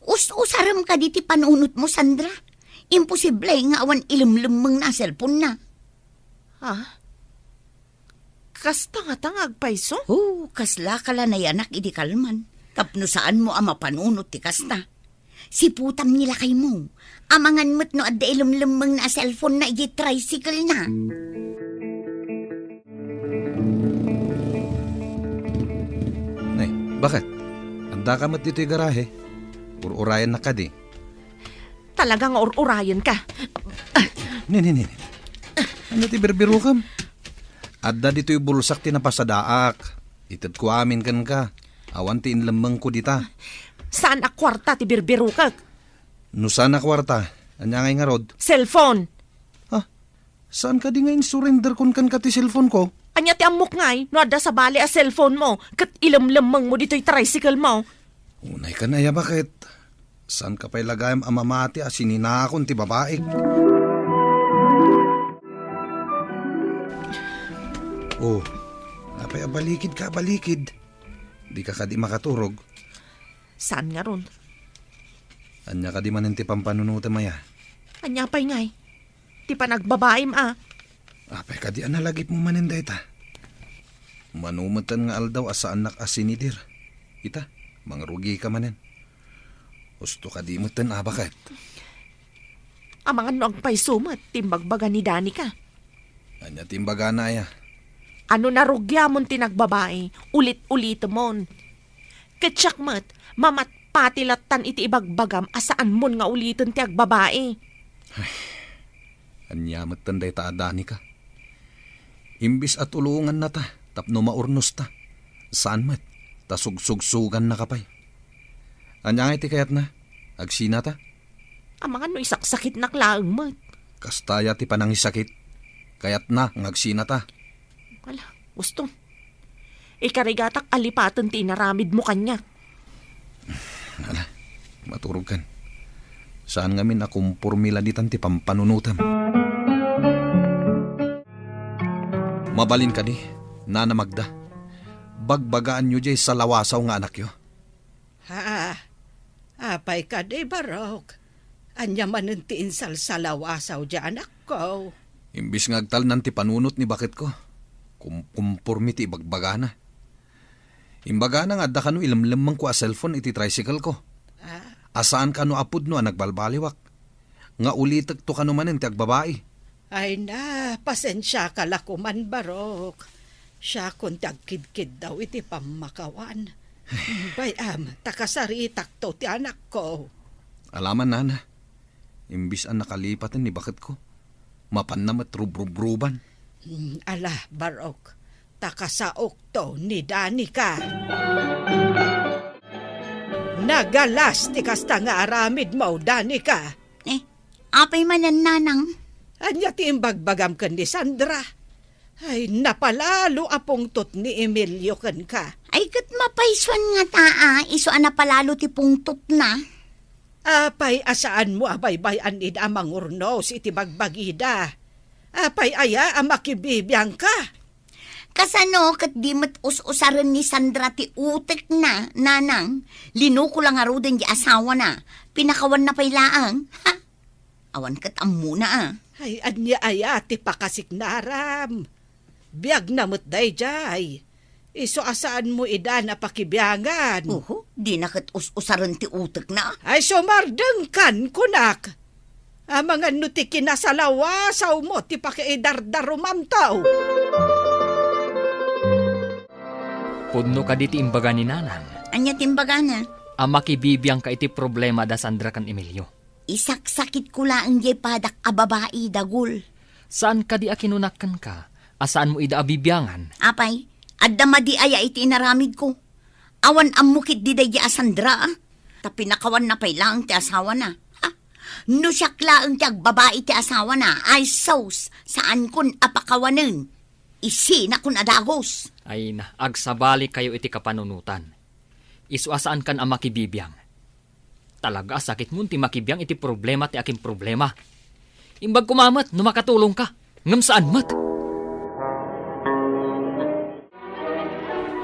Usaram ka di ti panunot mo, Sandra. Imposible nga awan ilimlimang na cellphone na. Ha? Kasta nga tangag paiso? Oh, kasla kala na yanak idi kalman. Tapno saan mo ang mapanunot ti kasta. Si putam nila kay mo. Amangan mo't no adda ilimlimang na cellphone na idi tricycle na. Nay, bakit? Anda ka mat dito'y garahe. Urayan na ka di. Talagang urayan ka. Nini. Ano ti berbiro kam? Adda dito'y bulsak ti napasadaak. Itad ko amin kan ka. Awan ti inlamang ko dita. Saan ak kwarta ti birbirukag? No saan na kwarta? Anya ngay nga rod? Cellphone. Ha? Saan ka di nga in-surrender kun kan ka ti cellphone ko? Anya ti amok ngay, no adda sa bali a cellphone mo, kat ilamlamang mo dito'y tricycle mo. Unay ka na ya bakit? Saan ka pa'y lagayam amamati asininakon ti babaik? Oh, napay balikid ka, balikid. Di ka di makaturog. Saan nga ron? Anya ka di manin ti pampanunutan maya. Anya pa'y ngay. Ti pa nagbabaim Apay ka di analagip mo maninday ta. Manumatan nga aldaw asa anak asinidir. Ita, mangrugi ka manin. Gusto ka di mutan bakit? Amangan no ang pa'y sumat, timbagbaga ni Dani ka. Anya timbaga na ya. Ano narugya mon tinagbabae, ulit-ulit mon. Ketsak mat, mamatpatilatan iti ibagbagam asaan mon nga ulitin ti agbabae. Anya matanday ta adani ka. Imbis at ulungan na ta, tapno maurnos ta. Saan mat? Tasug-sugsugan na kapay. Anya nga iti kayat na? Agsina ta? Amangan no isaksakit na klaang mat. Kastaya ti panangisakit. Kayat na, ngagsina ta. Wala, gusto. Ikarigatak alipatan ti inaramid mo kanya. Ala, maturog kan. Saan ngamin akumpurmila ditan ti pampanunutam? Mabalin ka di, Nana Magda. Bagbagaan nyo jay sa lawasaw nga anak yo. Apay ka di barok. Anya manuntiin sa lawasaw di anak ko. Imbis ngagtal nan ti panunot ni bakit ko. Kumpurmi ti bagbagana. Imbagana nga adda ka no ilamlamang ko a cellphone iti tricycle ko. Asaan ka no apud no nagbalbaliwak. Nga ulitag to kanumanin ti agbabae. Ay na, pasensya ka lakuman, Barok. Siya kung tagkidkid daw iti pamakawan. Bayam, takasaritak to ti anak ko. Alaman nana, imbis ang nakalipatin ni bakit ko. Mapan na matrubruban. Ala, Barok, takasaok to ni Danica. Nagalas ti kasta nga aramid mo, Danica. Apay manan nanang. Anya ti imbagbagam ken ni Sandra. Ay, napalalo apong tot ni Emilio ken ka. Ay kat mapaiswan nga taa, iso ana palalo ti pungtot na. Apay asaan mo abay-bayan id amang urnos iti bagbagida. Apay aya amakibibiyang ka. Kasano kat di mat us-usaran ni Sandra ti utek na, nanang. Linuko lang arudan di asawa na. Pinakawan na pailaang. Ha? Awan kat amuna Ay, anya aya ti pakasiknaram. Biyag na mo't dayjay. Iso asaan mo ida na pakibiyangan. Di na kat us-usaran ti utek na. Ay, sumardeng kan kunak. Mga nuti kinasalawa sa mo ti pakiidardarumamtaw. Pudno ka diti imbaga ni nanang. Anya timbaga na. Ang makibibiyang ka iti problema da Sandra kan Emilio. Isaksakit ko lang di padak a babae dagul. Saan ka di akinunakan ka? Asaan mo ida abibiyangan? Apay, adda madi aya iti inaramid ko. Awan amukit di day a Sandra. Tapinakawan na pay lang ti asawa na. Ha? No siyakla ang tiyag babae ti asawa na. Ay sauce, saan kun apakawanen. Isi na kun adagos. Ay na, agsabali kayo iti kapanunutan. Isu asaan kan ang makibibiyang? Talaga, sakit mo ti makibiyang iti problema ti aking problema. Imbag kumamat, no makatulong ka. Ngam saan mat?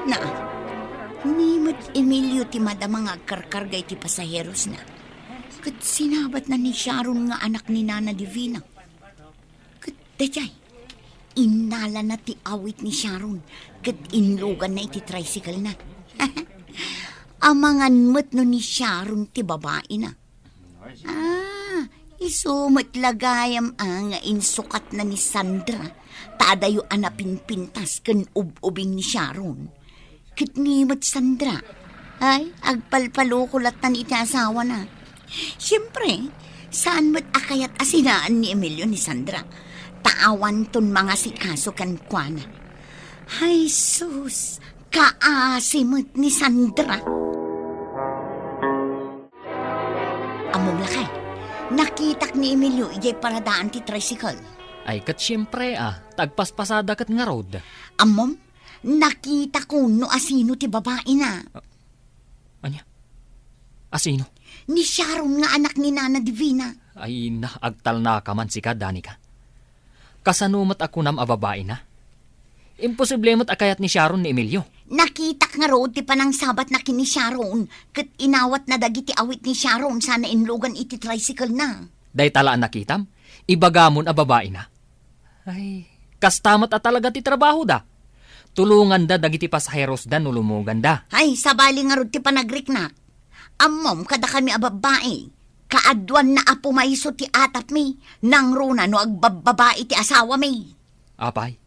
Na, nimot Emilio ti madama nga agkarkargay ti pasaheros na. Kat sinabat na ni Sharon nga anak ni Nana Divina. Kat dajay, inala na ti awit ni Sharon. Kat inlugan na iti tricycle na. Amangan mo't no ni Sharon ti babae na. Isumot lagayam nga insukat na ni Sandra. Tadayo anapin pintas ken ubing ni Sharon. Kitnimot Sandra. Ay, agpalpalukulat na ni iti asawa na. Siyempre, saan mo't akayat asinaan ni Emilio ni Sandra? Taawan ton mga sikaso kan kuana. Ay, sus, kaasimot ni Sandra. Among lakay, nakitak ni Emilio ijay paradaan ti tricycle. Ay kat siyempre tagpaspasada kat nga road. Amom, nakita ko no asino ti babae na. Anya? Asino? Ni Sharon nga anak ni Nana Divina. Ay na, agtal na ka man si ka, Danica. Kasanumat ako nam ababae na. Imposible mo't akayat ni Sharon ni Emilio. Nakita nga road ti panang sabat na kini Sharon. Kat inawat na dagiti awit ni Sharon sana inlugan iti tricycle na. Day talaan nakitam, ibagamon a babae na. Ay, kastamat talaga ti trabaho da. Tulungan da dagiti pasaheros da nulumugan da. Ay, sabali nga road ti panagriknak. Amom kada kami a babae. Kaadwan na apo maiso ti atap mi. Nang runa no agbababae ti asawa mi. Apay,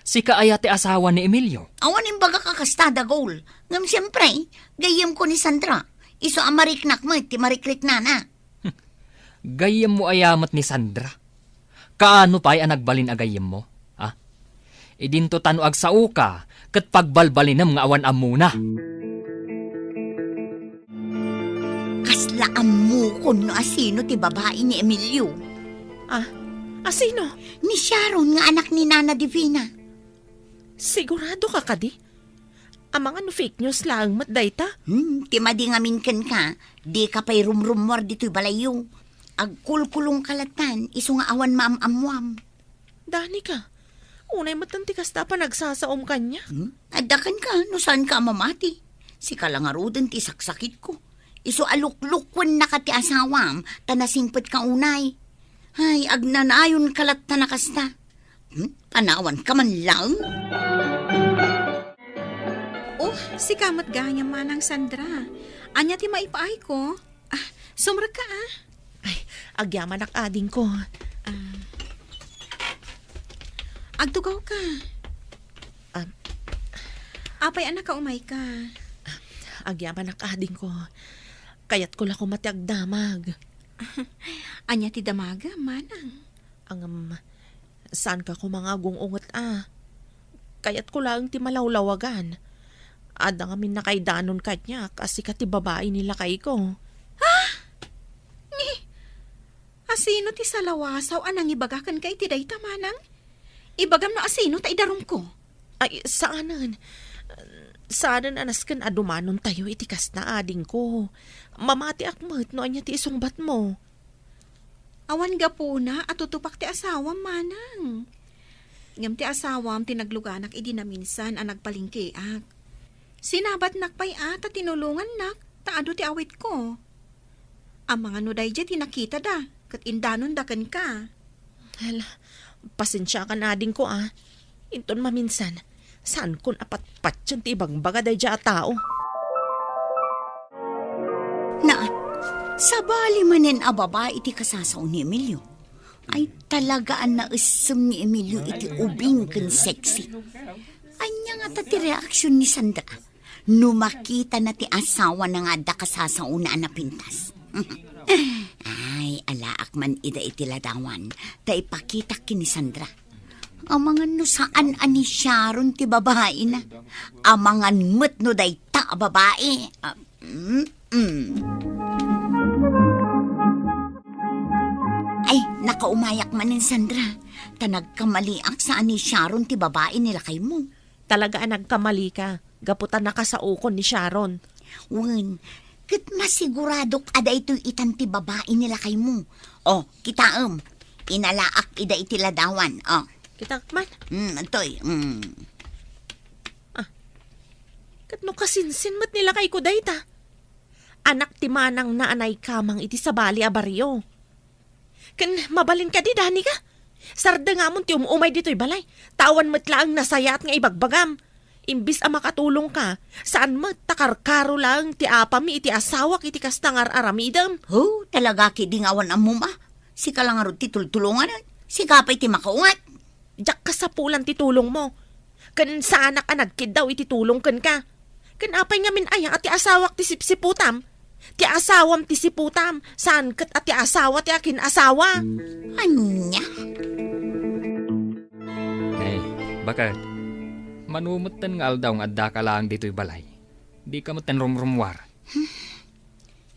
si kaaya ti asawa ni Emilio. Awan imbaga kakastada goal. Ngam siyempre, gayem ko ni Sandra. Iso ang mariknak mo, ti marikrik na na. Gayem mo ayamat ni Sandra. Kaano pa'y ang nagbalin agayem mo? Ha? Idinto tano agsao ka, kat pagbalbalinam nga awan amuna. Kaslaan mo kung no asino ti babae ni Emilio. Asino? Ni Sharon nga anak ni Nana Divina. Sigurado ka kadi? Ang mga no fake news lang matday ta. Ti madingamin ken ka, di ka pa'y rumrumwar dito'y balayo. Agkulkulong kalatan, iso nga awan maam-amwam. Danica, unay matanti kasta pa nagsasaom kanya. Adakan ka, no saan ka mamati? Si kalangarudan ti saksakit ko. Iso aluklukwan na ka ti asawam, tanasingpet ka unay. Ay, agnanayon kalat na nakasta. Panawan ka man lang? Oh, si kamat ganya manang Sandra. Anya ti maipaay ko. Sumra ka Agyaman ak ading ko. Agtugaw ka. Ah. Apay anak ka umay ka. Agyaman ak ading ko. Kayat ko lang kumati agdamag. Anya ti damaga, manang. Saan ka ko mga gungungot Kayat ko lang ti malawlawagan. Ada ngamin na kay danon kanya kasi ka ti babae nila kay ko. Asino ti salawasaw anang ibagakan kay ti dayta manang? Ibagam no asino ta idarom ko. Ay, saanan? Saanan anas kan adumanon tayo itikas na ading ko. Mamati akmat no anya ti isungbat mo. Awan ga po na at tutupak ti asawam manang. Ngam ti asawam tinagluganak idi na minsan ang nagpalingkiak. Sinabat nakpay at tinulungan nak taado ti awit ko. Ang mga nuday dya tinakita da kat indanon dakan ka. Hala, pasensya ka na ading ko Inton maminsan, saan kun apat patyan ti ibang bagaday dya tao? Na, sabali manen a babae iti kasasaw ni Emilio. Ay talagaan na usum ni Emilio iti ubing ken sexy. Anya nga ta ti reaksyon ni Sandra. No makita na ti asawa na nga da kasasaw na pintas. Ay, alaak man ida iti ladawan. Ta ipakita kini Sandra. Amangan no saan ani Sharon ti babae na. Amangan met no day ta babae. Ay, nakaumayak man ni Sandra. Tanagkamaliak saan ni Sharon ti babae nila kay mo. Talaga nagkamali ka. Gaputan na ka sa ukon ni Sharon. Wen, kat masiguradok ada ito itan ti babae nila kay mo. O, kitaem. Inalaak ida iti ladawan. O. Kita man. Itoy. Kat no kasinsin mat nila kay ko dayta. Anak ti manang naanay kamang iti sabali a baryo. Kan mabalin ka di dani ka. Sarda nga mon ti umay dito'y balay. Tawan mat laang nasayat nga ibagbagam. Imbis a makatulong ka, saan mat takarkaro lang ti apami iti asawak iti kastangar aramidam. Ho, talaga kidingawan ang muma. Si ka lang arot ti tultulungan. Si kapay ti makaungat. Diyak ka sa pulan ti tulong mo. Kan sa anak anagkid daw iti tulong kan ka. Kan apay nga min ayang at ti asawak ti sipsiputam. Ti asawam ti siputam. Saan kat at ti asawa ti akin asawa. Anya? Nay, bakit? Manumutan nga aldaw nga adda ka lang dito'y balay. Di ka mutan rumrumwar.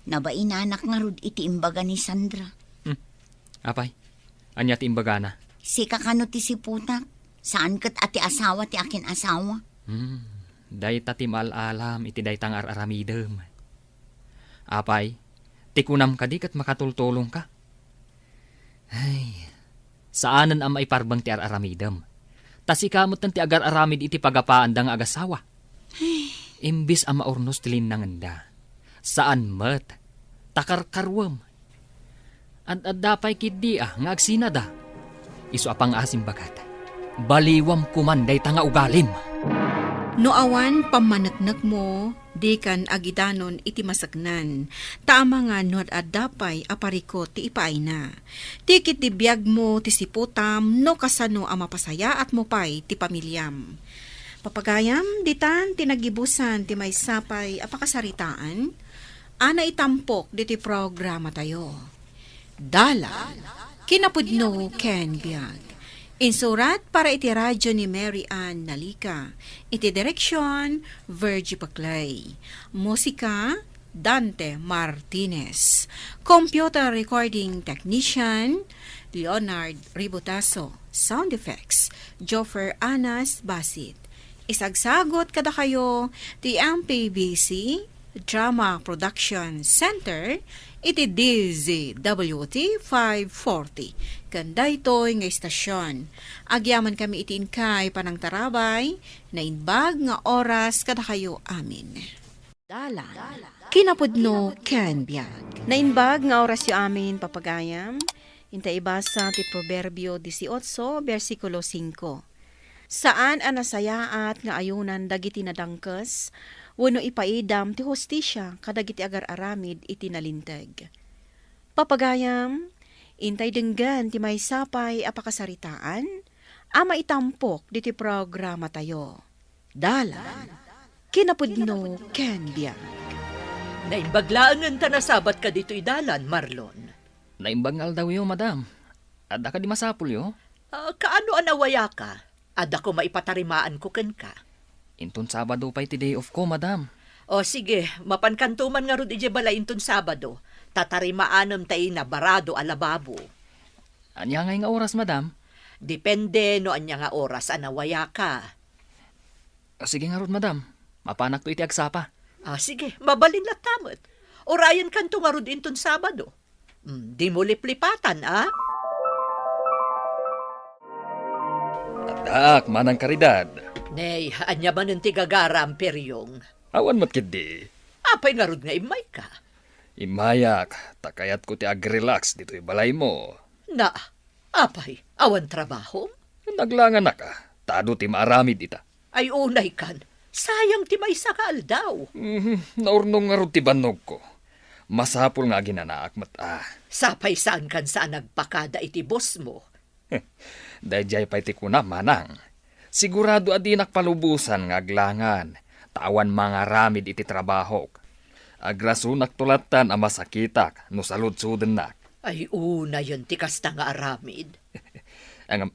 Nabainanak nga rod iti imbaga ni Sandra. Apay, anya ti imbaga na. Si kakano ti siputak. Saan kat ati asawa ti akin asawa? Day ta ti malalam iti day tangar aramidem. Apay, ti kunam ka di kat makatultulong ka. Ay, saanan ang maiparbang ti aramidem? Tas ikamot ti agar aramid iti pagapaan da nga agasawa. Imbis ang maurnos ti linanganda. Saan mat? Takarkarwam. At dapay kidi nga agsinada. Isu apang asim bagat. Baliwam kumanday tanga ugalim. No awan pamanagnak mo, di kan agidanon iti masagnan. Tama nga no at dapay apariko ti ipaay na. Tikit ti biyag mo ti siputam no kasano ang mapasaya at mo pay ti pamilyam. Papagayam, ditan tinagibusan ti may sapay apakasaritaan. Ana itampok diti programa tayo. Dala, kinapudno Ken Biag. Insurat para iti radyo ni Mary Ann Nalika. Iti direksyon, Virgie Paclay. Musika, Dante Martinez. Computer recording technician, Leonard Ributaso. Sound effects, Joffer Anas Basit. Isagsagot kada kayo, ti MPBC Drama Production Center, iti DZWT 540. Ganda ito'y nga istasyon. Agyaman kami itiin kay panang tarabay, na inbag nga oras kada kayo amin. Dala. Kinapudno Ken Biag. Na inbag nga oras yu amin papagayam, inta ibasa ti Proverbio 18, versikulo 5. Saan anasayaat nga ayunan dagiti nadangkes, wano ipaidam ti hostisya kadagiti agar aramid iti nalinteg. Papagayam, Intay denggan ti may sapay apakasaritaan, ama itampok diti programa tayo. Dalan, kinapudno ken biag. Naimbaglaangan ta na sabat ka dito idalan, Marlon. Naimbangal daw yo, madam. Adda ka di masapul yo. Kaano anawaya ka? Ada ko maipatarimaan ko ken ka. Inton Sabado pa'y ti day off ko, madam. O sige, mapankantuman nga rod ije bala inton Sabado. Tatarimaanom tayo na barado alababo. Anya ngay nga oras, madam? Depende no anya nga oras anawaya ka. Sige nga rod, madam. Mapanak to iti agsapa. Sige, mabalin na tamot. Orayan kanto nga rod inton Sabado. Di mo liplipatan, Adak, manang karidad. Nay, anya man yung tigagara ang peryong. Awan matkidi. Apay nga rod nga imay ka. Imayak, takayat ko ti ag-relax dito balay mo. Na, apay, awan trabaho? Naglangan na ka, tado ti maaramid ita. Ay unay kan, sayang ti may sakal daw. Naurnong nga ron ti banog ko. Masapul nga ginanaak Sapay saan kan saan nagpakada iti boss mo. Dayjay pa'y ti kuna, manang. Sigurado adi nakpalubusan nga aglangan. Tawan mga ramid iti trabaho. Agrasunak tulatan ang masakitak no salud-suden nak. Ay una yun ti kasta nga aramid. Ang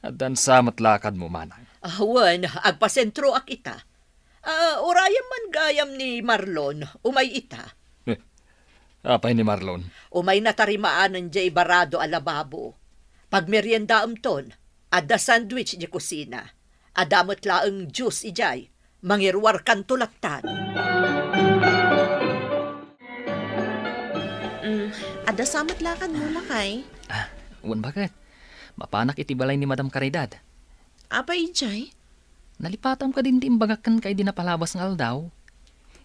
adan sa matlakad mo, manang. Awan, agpasentro ak ita. Orayam man gayam ni Marlon, umay ita. Apay ni Marlon. Umay natarimaanan jay barado alababo. Pag meriendaam ton, ada sandwich di kusina. Adamot laeng juice ijay, mangirwar kan tulatan. Ada samat lakad mo lakay. Uwan bakit? Mapanak iti balay ni Madam Caridad. Apa ijay? Nalipatam ka din ti imbagakan kay dinapalabas ng aldaw.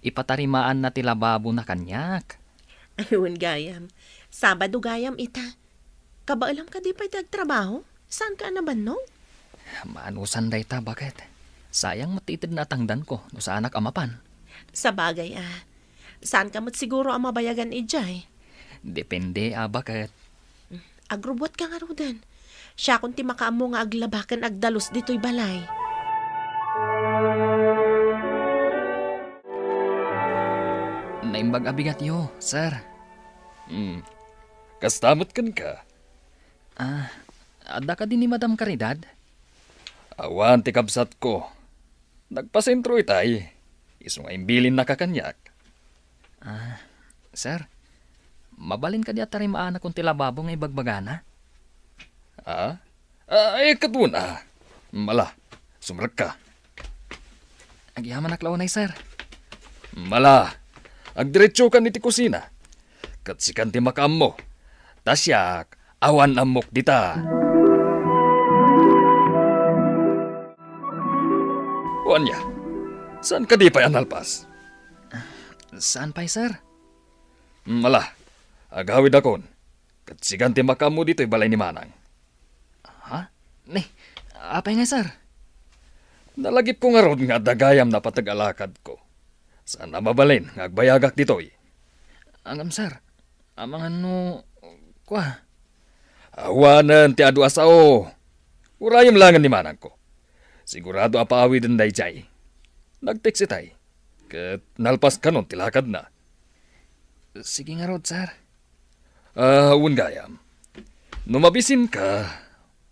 Ipatarimaan na ti lababo na kanyak. Ayun gayam. Sabado gayam ita. Kabaalam ka di pa'y trabaho? Saan ka naman no? Maanusan day ta, bakit? Sayang matitid na tangdan ko no sa anak amapan. Sa bagay Saan ka mat siguro ang mabayagan ijay? Depende, bakit? Agrobot ka nga rudan. Siya kung ti makaamo nga aglabakan agdalos dito'y balay. Naimbag abigat yo, sir. Kastamot kan ka? Ada ka din ni Madam Caridad? Awan ti kabsat ko. Nagpasentro itay. Iso nga imbilin na kakanyak. Sir, mabalin ka di at tarimaan akong tilababo nga ibagbagana? Katuna. Mala, sumrag ka. Agyaman naklaw na sir. Mala, agdiretso ka ni ti kusina. Katsikan ti makam mo. Tasyak, awan amok dita. Wanya, saan ka di pa analpas? Saan pa, sir? Mala, agawid akon. Katsikan ti makam mo dito'y balay ni Manang. Apay nga, sir? Nalagip ko nga ron nga dagayam na patag-alakad ko. Saan na mabalin nga agbayagak dito'y? Angam, sir. Amang ano... Kwa? Awanan ti adu asao. Urayam langan ni Manang ko. Sigurado apaawi din day jay. Nag-text itay. Kat nalpas kanon tilakad na. Sige nga rod, sir. Uwan gayam. Numabisin ka,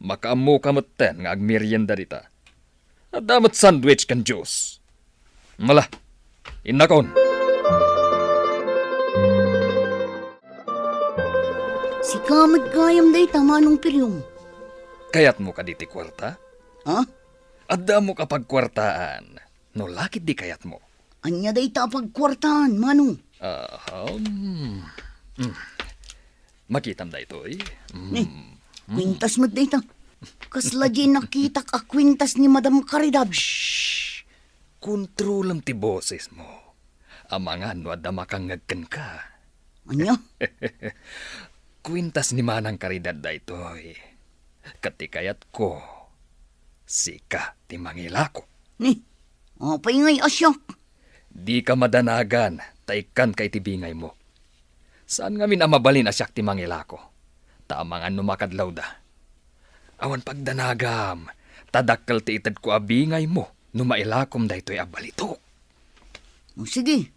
makaamo ka maten nga agmerienda dita. At damat sandwich kan juice. Mala, inakon. Si kamad gayam day tamanong piryong. Kayat mo ka diti kwarta? Ha? Adda mo kapag kwartaan. No lakit di kayat mo. Anya day tapagkwartaan, manong. Makitam da ito eh. Kwintas mo day ta. Kasla di nakitak a kwintas ni Madam Caridad. Kontrolam ti boses mo. Amangan no adda makangagkan ka. Anya? Kwintas ni Manang Caridad da ito eh. Katikayat ko. Sika ti mangilako. Ni, apay ngay asyak. Di ka madanagan, taikan kay tibingay mo. Saan nga min amabalin asyak ti mangilako? Tamangan numakadlaw da. Awan pagdanagam, tadakkel ti itad ko abingay mo, numailakom da ito'y abalitok. O sige,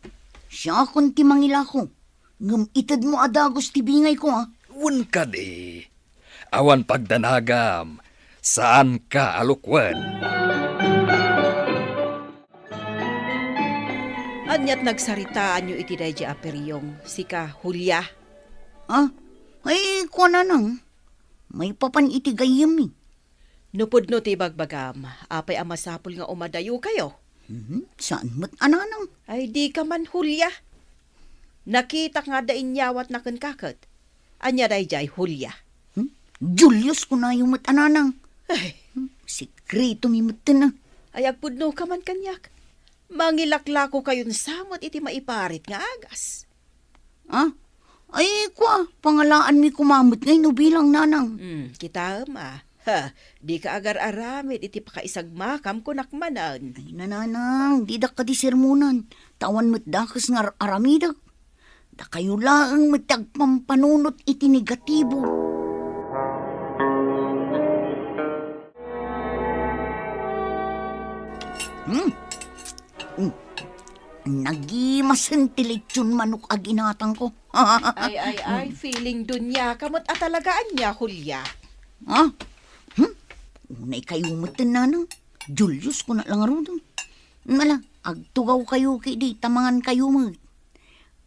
siya akong timangila ko. Ngam itad mo adagos tibingay ko, ha? Un ka di. Awan pagdanagam, saan ka alukwan? Anyat nagsaritaan nyo iti day aperyong, sika Hulya. Ha? Ay, kuha na nang. May papan iti gayam eh. Nupod no ti bagbagam, apay amasapol nga umadayo kayo. Saan mo't ananang? Ay di ka man Hulya. Nakita nga da inyawat na kakot. Anya day jay Hulya. Julius ko na yung mo't ananang. Ay, Sikreto mi mo't na. ay agpudno ka man kanyak. Mangilaklako kayon samot iti maiparit nga agas. Ha? Ay, kuha. Pangalaan mi kumamot ngay no bilang nanang. Kita ma. Ha, di ka agar-aramid iti pakaisagmakam kunakmanan. Ay, nananang. Di da ka di sermonan. Tawan mo't dakas nga aramidag. Da kayo lang matagpampanunot iti negatibo. Nagimasentilit manok aginatang ko. Ay, feeling dunya kamot at talagaan niya, Hulya. Ha? Unay kayo matananang. Julius ko na lang arudong. Mala, agtugaw kayo kay di tamangan kayo mag.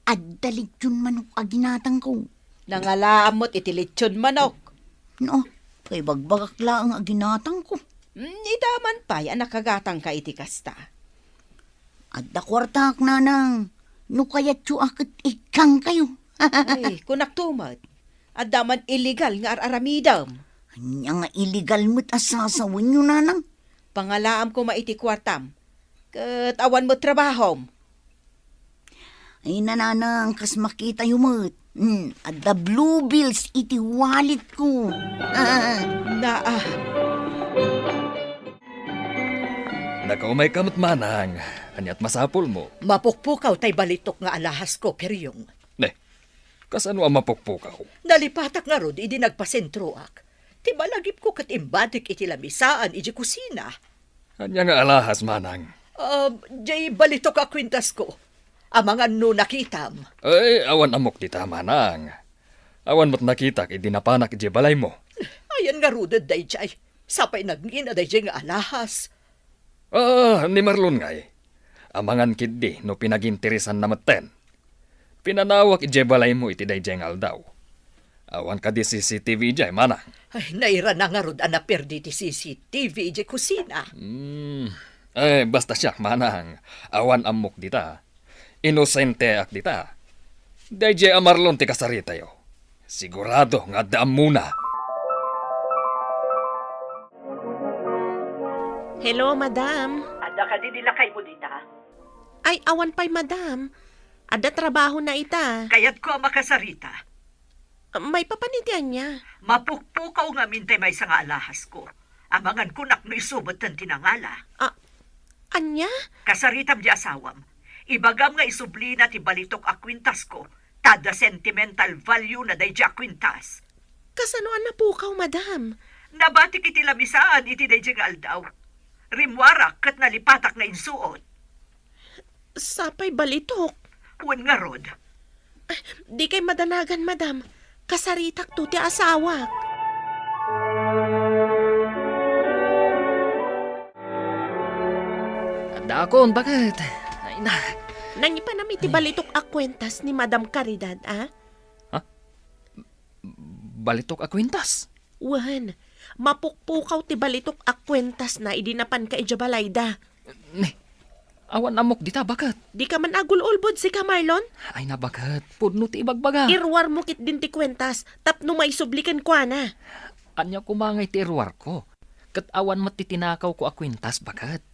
Addalit yun manok aginatang ko. Nangalaamot iti lechon manok. No, kay bagbagak lang ang aginatang ko. Idaman pa, yan nakagatang ka iti kasta. Adda kwartak nanang. No kayat yu akit ikang kayo. Ay, kunak tumad. Adaman illegal nga aramidam. Anya nga illegal mo't asasawin nyo nanang. Pangalaam ko maiti kwartam. Kat awan mo trabahom. Ay nananang, kas makita yu mo't. Adda blue bills iti wallet ko. Nakaumay kamot manang, anyat masapol mo. Mapukpukaw tay balitok nga alahas ko, peryong. Ne, kasano ang mapukpukaw? Nalipatak nga rod, idi nagpasentruak. Ti malagip ko kat imbatik iti lamisaan, iji kusina. Anya nga alahas manang. Jay balitok a kwintas ko. Amangan no nakitam. Ay, awan amok di tama nang. Awan mo't nakita kay dinapanak ije balay mo. Ayan nga rudod day jay. Sapay nagngina day jay nga alahas. Ni Marlon ngay. Amangan kiddi no pinaginteresan na maten. Pinanawak ije balay mo iti day jay nga aldaw. Awan ka di CCTV jay manang. Ay, naira na nga rod anaperdi ti CCTV iji kusina. Basta siya manang. Awan amok dita. Inosente ak dita. Day jay amarlon ti kasarita yo. Sigurado nga daam muna. Hello, madam. Ada ka di nilakay mo dita. Ay, awan pa'y madam. Ada trabaho na ita. Kayat ko ang makasarita. May papanitian niya. Mapukpukaw nga mintay may nga alahas ko. Amangan kunak no isubot ng tinangala. Anya? Kasaritam di asawam. Ibagam nga isublina ti balitok a kwintas ko. Tada sentimental value na day di a kwintas. Kasano ang napukaw, madam? Nabatik iti lamisaan iti day di nga aldaw. Rimwarak kat nalipatak na insuot. Sapay balitok. Huwag nga rod. Di kay madanagan, madam. Kasaritak to ti asawak. Dakon, bakit? Ay na. Nangipanami ti balitok a kwentas ni Madam Caridad, Balitok a kwintas. Wan, mapukpukaw ti balitok a kwentas na idinapan ka ijabalayda. Ne, awan amok dita, bakit? Di ka man agul-ulbod si Marlon? Ay na, bakit? Pudno ti ibagbaga. Irwar mo kit din ti kwentas, tapno may sublikan kwa na. Anya kumangay ti irwar ko. Kat awan matitinakaw ko a kwintas, bakit?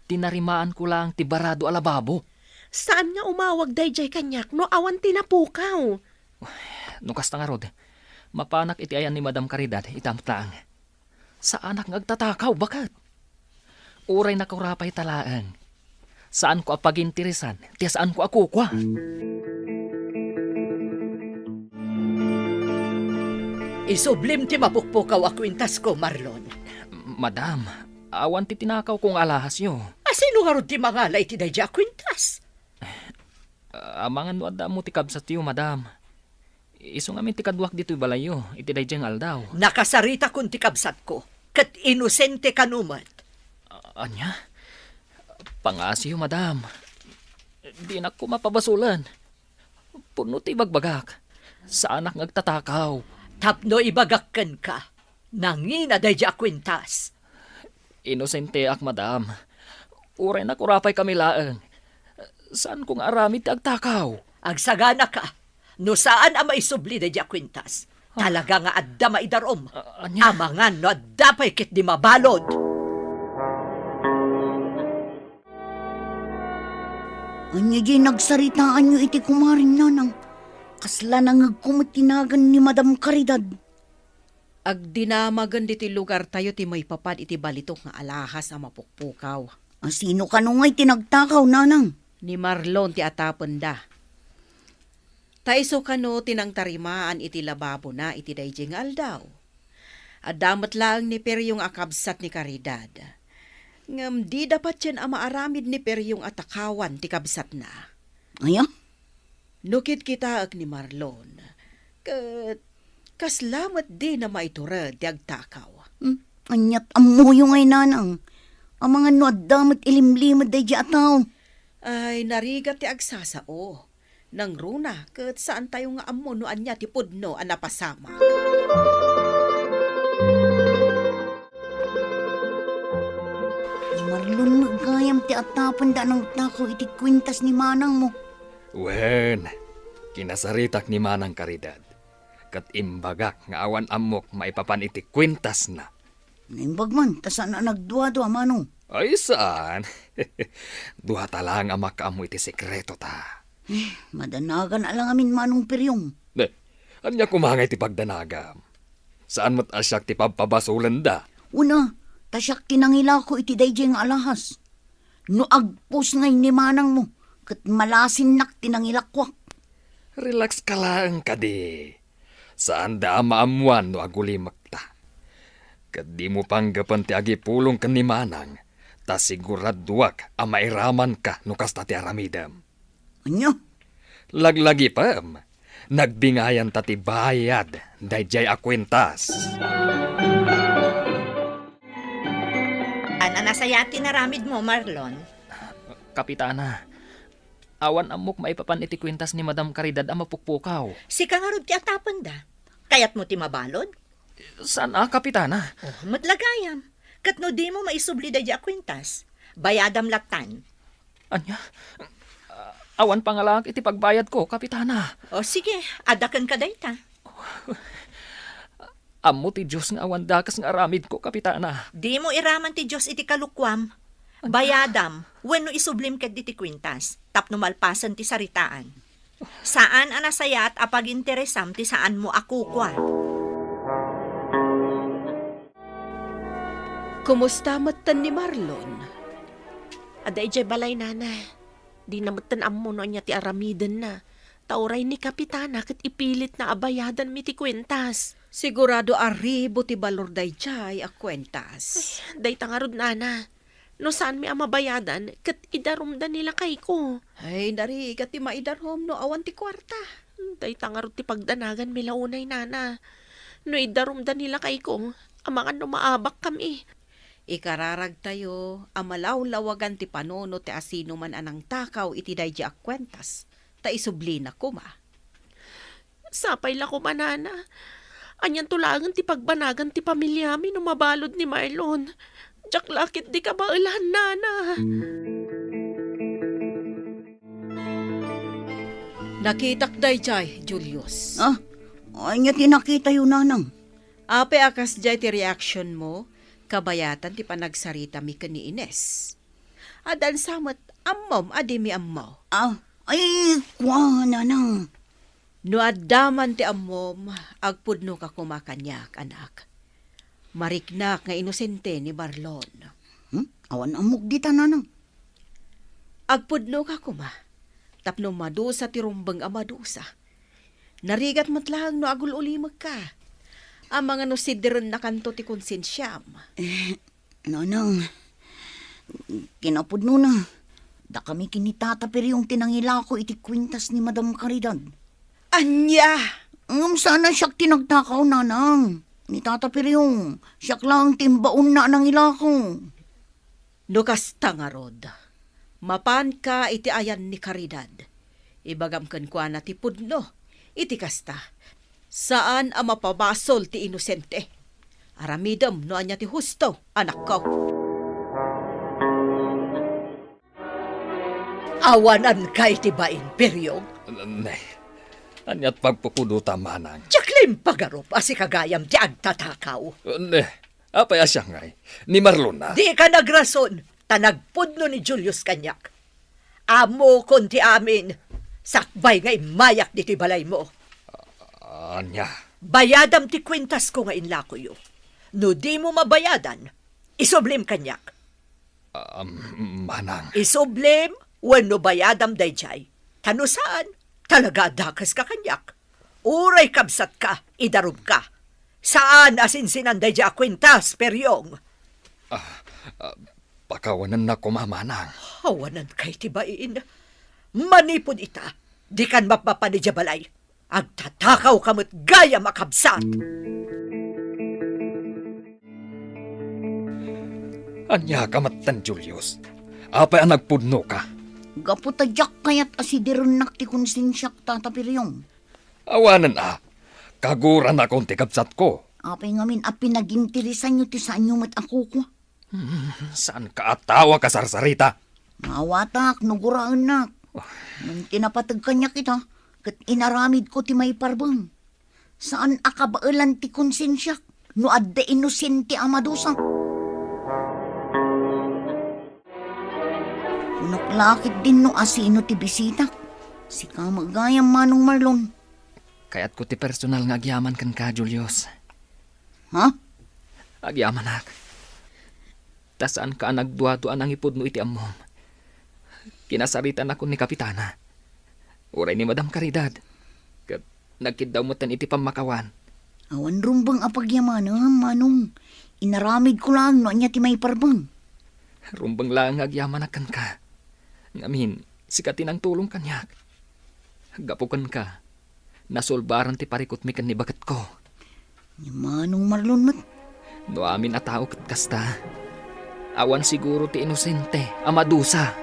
Tinarimaan ko lang ti barado alababo. Saan nga umawag dayjay kanyak no awan tinapukaw? Nukas na nga rod, mapanak iti ayan ni Madam Caridad, itamtaang. Sa anak ngagtatakaw, bakit? Uray na kaurapay talaan. Saan ko apagintirisan, tiya saan ko akukwa? Isublim ti mapukpukaw a kwintas ko, Marlon. Madam, awan ti tinakaw kong alahas yo. Asino nga ron ti mangalay ti dayja kwintas? Amangan no adda mo ti kabsat yo, madam. Iso nga min ti kadwak dito'y balayo, iti dayjeng aldaw. Nakasarita kun ti kabsat ko, kat inosente kanumat. Anya? Pangasiyo, madam. Di na ko mapabasulan. Puno ti bagbagak. Sa anak ngagtatakaw. Tapno ibagakkan ka. Nangina dayja kwintas. Inosente ak, madam. Uray na kurapay kami laeng. Saan kong aramid ti agtakaw? Agsagana ka. No saan ang maisubli dayja kwintas? Talaga nga adda maidarom. Anya? Amangan no adda pa'y kit di mabalod. Anya di nagsaritaan nyo iti kumarin nanang. Kasla nang agkumatinagan ni Madam Caridad. Agdinamagan di ti lugar tayo ti may papad iti balitok nga alahas ang mapukpukaw. Asino ka nung ay tinagtakaw, nanang? Ni Marlon ti atapon da. Taiso kano tinang tarimaan iti lababo na iti dayjeng aldaw. Adamat lang ni Peryong akabsat ni Caridad. Ngam di dapat yan ang maaramid ni Peryong atakawan ti kabsat na. Aya? Nukit kita ag ni Marlon. Kaslamat di na maiturad ti agtakaw. Anyat amuyo ngay nanang. Ang mga nuadamat ilimlimad day di ataw. Ay narigat ti agsasao. Nang runa, kat saan tayo nga amo no anya ti pudno ang napasama. Marlon magayam ti atapan da ng takaw iti kwintas ni manang mo. Wen, kinasaritak ni Manang Caridad. Kat imbagak nga awan amok maipapan iti kwintas na. Naimbag man, tasan na nagduwa-duwa manong. Ay saan? Duha talang amak amo iti sekreto ta. Madanagan alang amin manong Peryong. Anya kumangay ti pagdanagam. Saan mo't asyak ti pagpabasulan da? Una, tasyak tinangila ko iti dayjeng alahas. No agpus ngay ni manang mo, kat malasin nak tinangilakwak. Relax ka lang, kadi. Saan da maamuan no agulimak ta? Kadi mo panggapan ti agipulong ka ni Manang, ta siguraduak ang mairaman ka no kasta ti aramidam. Anya? Laglagi pam, nagbingayan ta ti bayad, dayjay akwentas. Nasayati na ramid mo, Marlon. Kapitana, awan amok maipapan iti kwintas ni Madam Caridad ang mapukpukaw. Si kangarod ti atapan da. Kayat mo ti mabalod? Saan kapitana? Oh, matlagayam. Kat no di mo maisubli da di kwintas. Bayadam latan. Anya? Awan pangalak iti pagbayad ko, kapitana. O sige, adakan ka dayta. Amo ti Diyos nga awan dakas nga aramid ko, kapitana. Di mo iraman ti Diyos iti kalukwam. Bayadam, when no isublim ket di ti kwintas. Tapno malpasan ti saritaan. Saan anasayat apag interesam ti saan mo akukwa. Kumusta matan ni Marlon? Aday jay balay nana. Di namatan ammo no niya ti aramidan na. Tauray ni kapitana kat ipilit na abayadan mi ti kwentas. Sigurado arribo ti balor dayjay a kwentas. Day tangarod nana. No saan mi amabayadan kat idarumdan nila kay ko. Ay, narigat ti maidarom no awan ti kwarta. Day tangarod ti pagdanagan mi launay nana. No idarumdan nila kay ko, amangan no maabak kami. Ikararag tayo, amalaw-lawagan ti panono ti asino man anang takaw iti dayja ak kwentas. Ta isubli na kuma. Sapay la ko manana. Anyan tulagan ti pagbanagan ti pamilya mi no mabalod ni Marlon. Diyak lakit di ka ba ilahan, nana? Nakitak dayjay, Julius. Anya tinakita yun nanang. Ape akas jay ti reaction mo, kabayatan ti panagsarita mi ni Ines. Adan samat ammom adi mi ammaw. Ay, kwa nanang. No addaman ti ammom, agpudno ka kumakanyak, anak. Mariknak nga inosente ni Marlon. Awan amok dita nanang. Agpudno ka kuma. Tapno madusa ti rumbang amadusa. Narigat matlang no agul ulimag ka. ang mga nusidiren na kanto ti konsensyam. Nanang, kinapod na. Da kami kinitatapir yung tinangila ko iti kwintas ni Madam Caridad. Anya! Sana siyak tinagtakaw, nanang. Nitatapir yung siyak lang timbaon na nangila ko. Lukas tangarod. Mapan ka iti ayan ni Caridad. Ibagam kan kwa na ti pudno. Iti kasta. Saan ang mapabasol ti inosente? Aramidam no anya ti husto, anak ko. Awanan kay ti bain, peryong. Ne, anyat pagpupuduta manang. Jaklim pagarop asi kagayam ti agtatakaw. Ne, apay asya ngay, ni Marlon na. Di ka nagrason, tanagpudno ni Julius Kanyak. Amo kon ti amin, sakbay nga imayak di ti balay mo. Anya, Bayadam ti kwintas ko nga inlako yo. No di mo mabayadan, isoblim Kanyak. manang. Isoblim, wano bayadam dayjay. Tano saan? Talaga dakas ka Kanyak. Uray kabsat ka, idarub ka. Saan asinsinan dayjay a kwintas, peryong? Pakawanan na ko mamanang. Hawanan kay tibain. Manipod ita, di kan mapapanidya balay. Agtatakaw kamot gaya makabsat. Anya kamatan Julius. Apay ang nagpudno ka. Gaputadyak kayat asidiren nak ti konsensyak tatapiryong. Awanan kaguran akong tikabsat ko. Apay ngamin a pinagintirisan nyo ti saan nyo mat ako ko. Saan ka atawa ka sarsarita? Mawatak, nuguraan nak. Nung tinapatag kanya kita, kat inaramid ko ti may parbang. Saan akabailan ti konsensyak, no adda inosente amadusa. Unaklakit din no asino ti bisita. Si kamagayang Manong Marlon. Kaya't ko ti personal nga agyaman kan ka, Julius. Ha? Agyaman ak. Tasaan ka nagduaduan ang ipudno iti amom. Kinasaritan ako ni Kapitana. Uray ni Madam Caridad. Kat nagkidaw mo tan iti pamakawan. Awan rumbang apagyaman, Manong. Inaramid ko lang no anya ti may parbang. Rumbang lang agyaman akan ka. Ngamin, sikatin ang tulong kanyak. Gapukan ka. Nasolbaran ti parikot mi kan ni bagat ko. Ni Manong Marlon mat. No amin atao kat kasta. Awan siguro ti inosente, amadusa.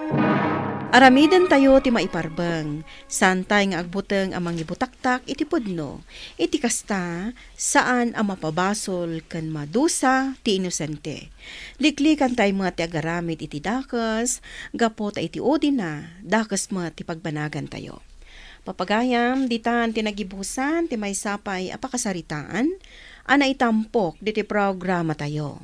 Aramidan tayo ti maiparbang, santay nga agbuteng amang ibutaktak iti pudno, iti kasta saan ang mapabasol kan madusa ti inosente. Liklikan tayo mga ti agaramid iti dakas, gapo ta iti odina, dakas mga ti pagbanagan tayo. Papagayam, ditan ti nagibusan, ti may sapay apakasaritaan, ana itampok diti programa tayo.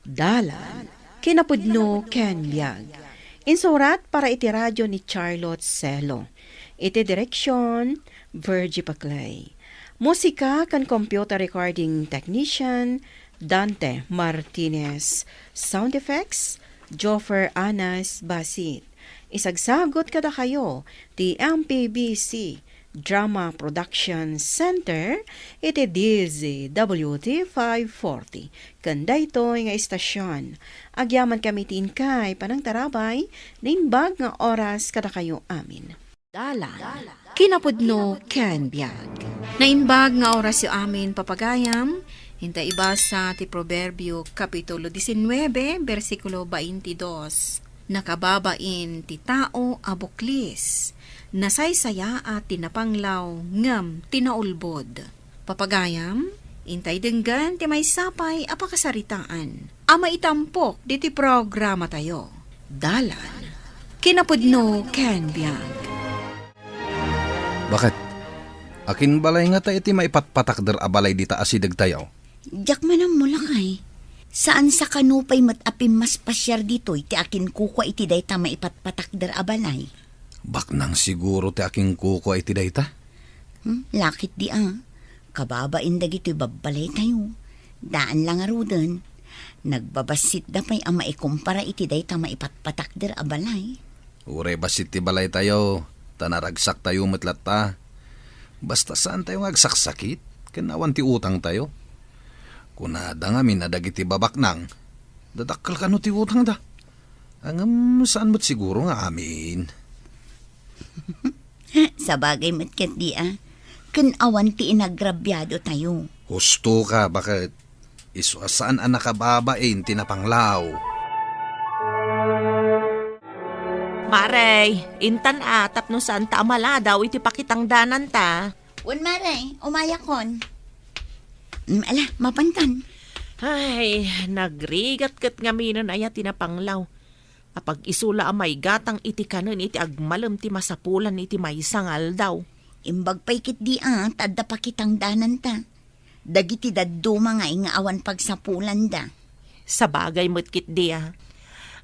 Dalan, kinapudno ken biag. Insurat para iti radyo ni Charlotte Celo. Iti direksyon, Virgie Paclay. Musika kan computer recording technician, Dante Martinez. Sound effects, Joffer Anas Basit. Isagsagot kada kayo, ti MPBC Drama Production Center, iti DZWT 540. Kanda ito nga istasyon. Agyaman kami tiinkay panang tarabay, naimbag nga oras kada kayo amin. Dalan, kinapudno ken biag. Naimbag nga oras yung amin papagayam, hinta ibasa ti Proverbio Kapitulo 19, versikulo 22. Nakababain ti tao abuklis, nasaysaya at tinapanglaw ngam tinaulbod. Papagayam, intay denggan ti may sapay apakasaritaan. Ama itampok diti programa tayo. Dalan, kinapudno ken biag. Bakit? Akin balay nga ta iti maipatpatakder abalay dita asidag tayo. Diyak man ang mulakay. Saan sa kanupay matapim mas pasyar dito, iti akin kukwa iti dayta maipatpatakder abalay. Bak nang siguro ti aking kuko iti dayta. Lakit di kababain dagito'y babalay tayo. Daan lang arudan. Nagbabasit da pa'y ama ikumpara iti dayta maipatpatakder abalay. Uray basit ti balay tayo, tanaragsak tayo matlat ta. Basta saan tayo ngagsaksakit, kanawan ti utang tayo. Kunada nga minadagiti babaknang. Dadakkel ka no ti utang da. Angam saan mo't siguro nga amin. Sa bagay matkat di kun awan ti inagrabyado tayo. Husto ka, bakit? Iso saan ang nakababain tinapanglaw? Maray, intan tapno saan ta amala daw iti pakitang danan ta. Wan maray, umayakon. Ala, mapantan. Ay, nagrigat kat nga minon aya tinapanglaw. Apag isula amay gatang iti kanon iti agmalem ti masapulan iti maysangal daw. Imbag pa'y kit di tadda pakitang danan ta. Dagiti dadduma nga awan pagsapulan da. Sa bagay mo't kit di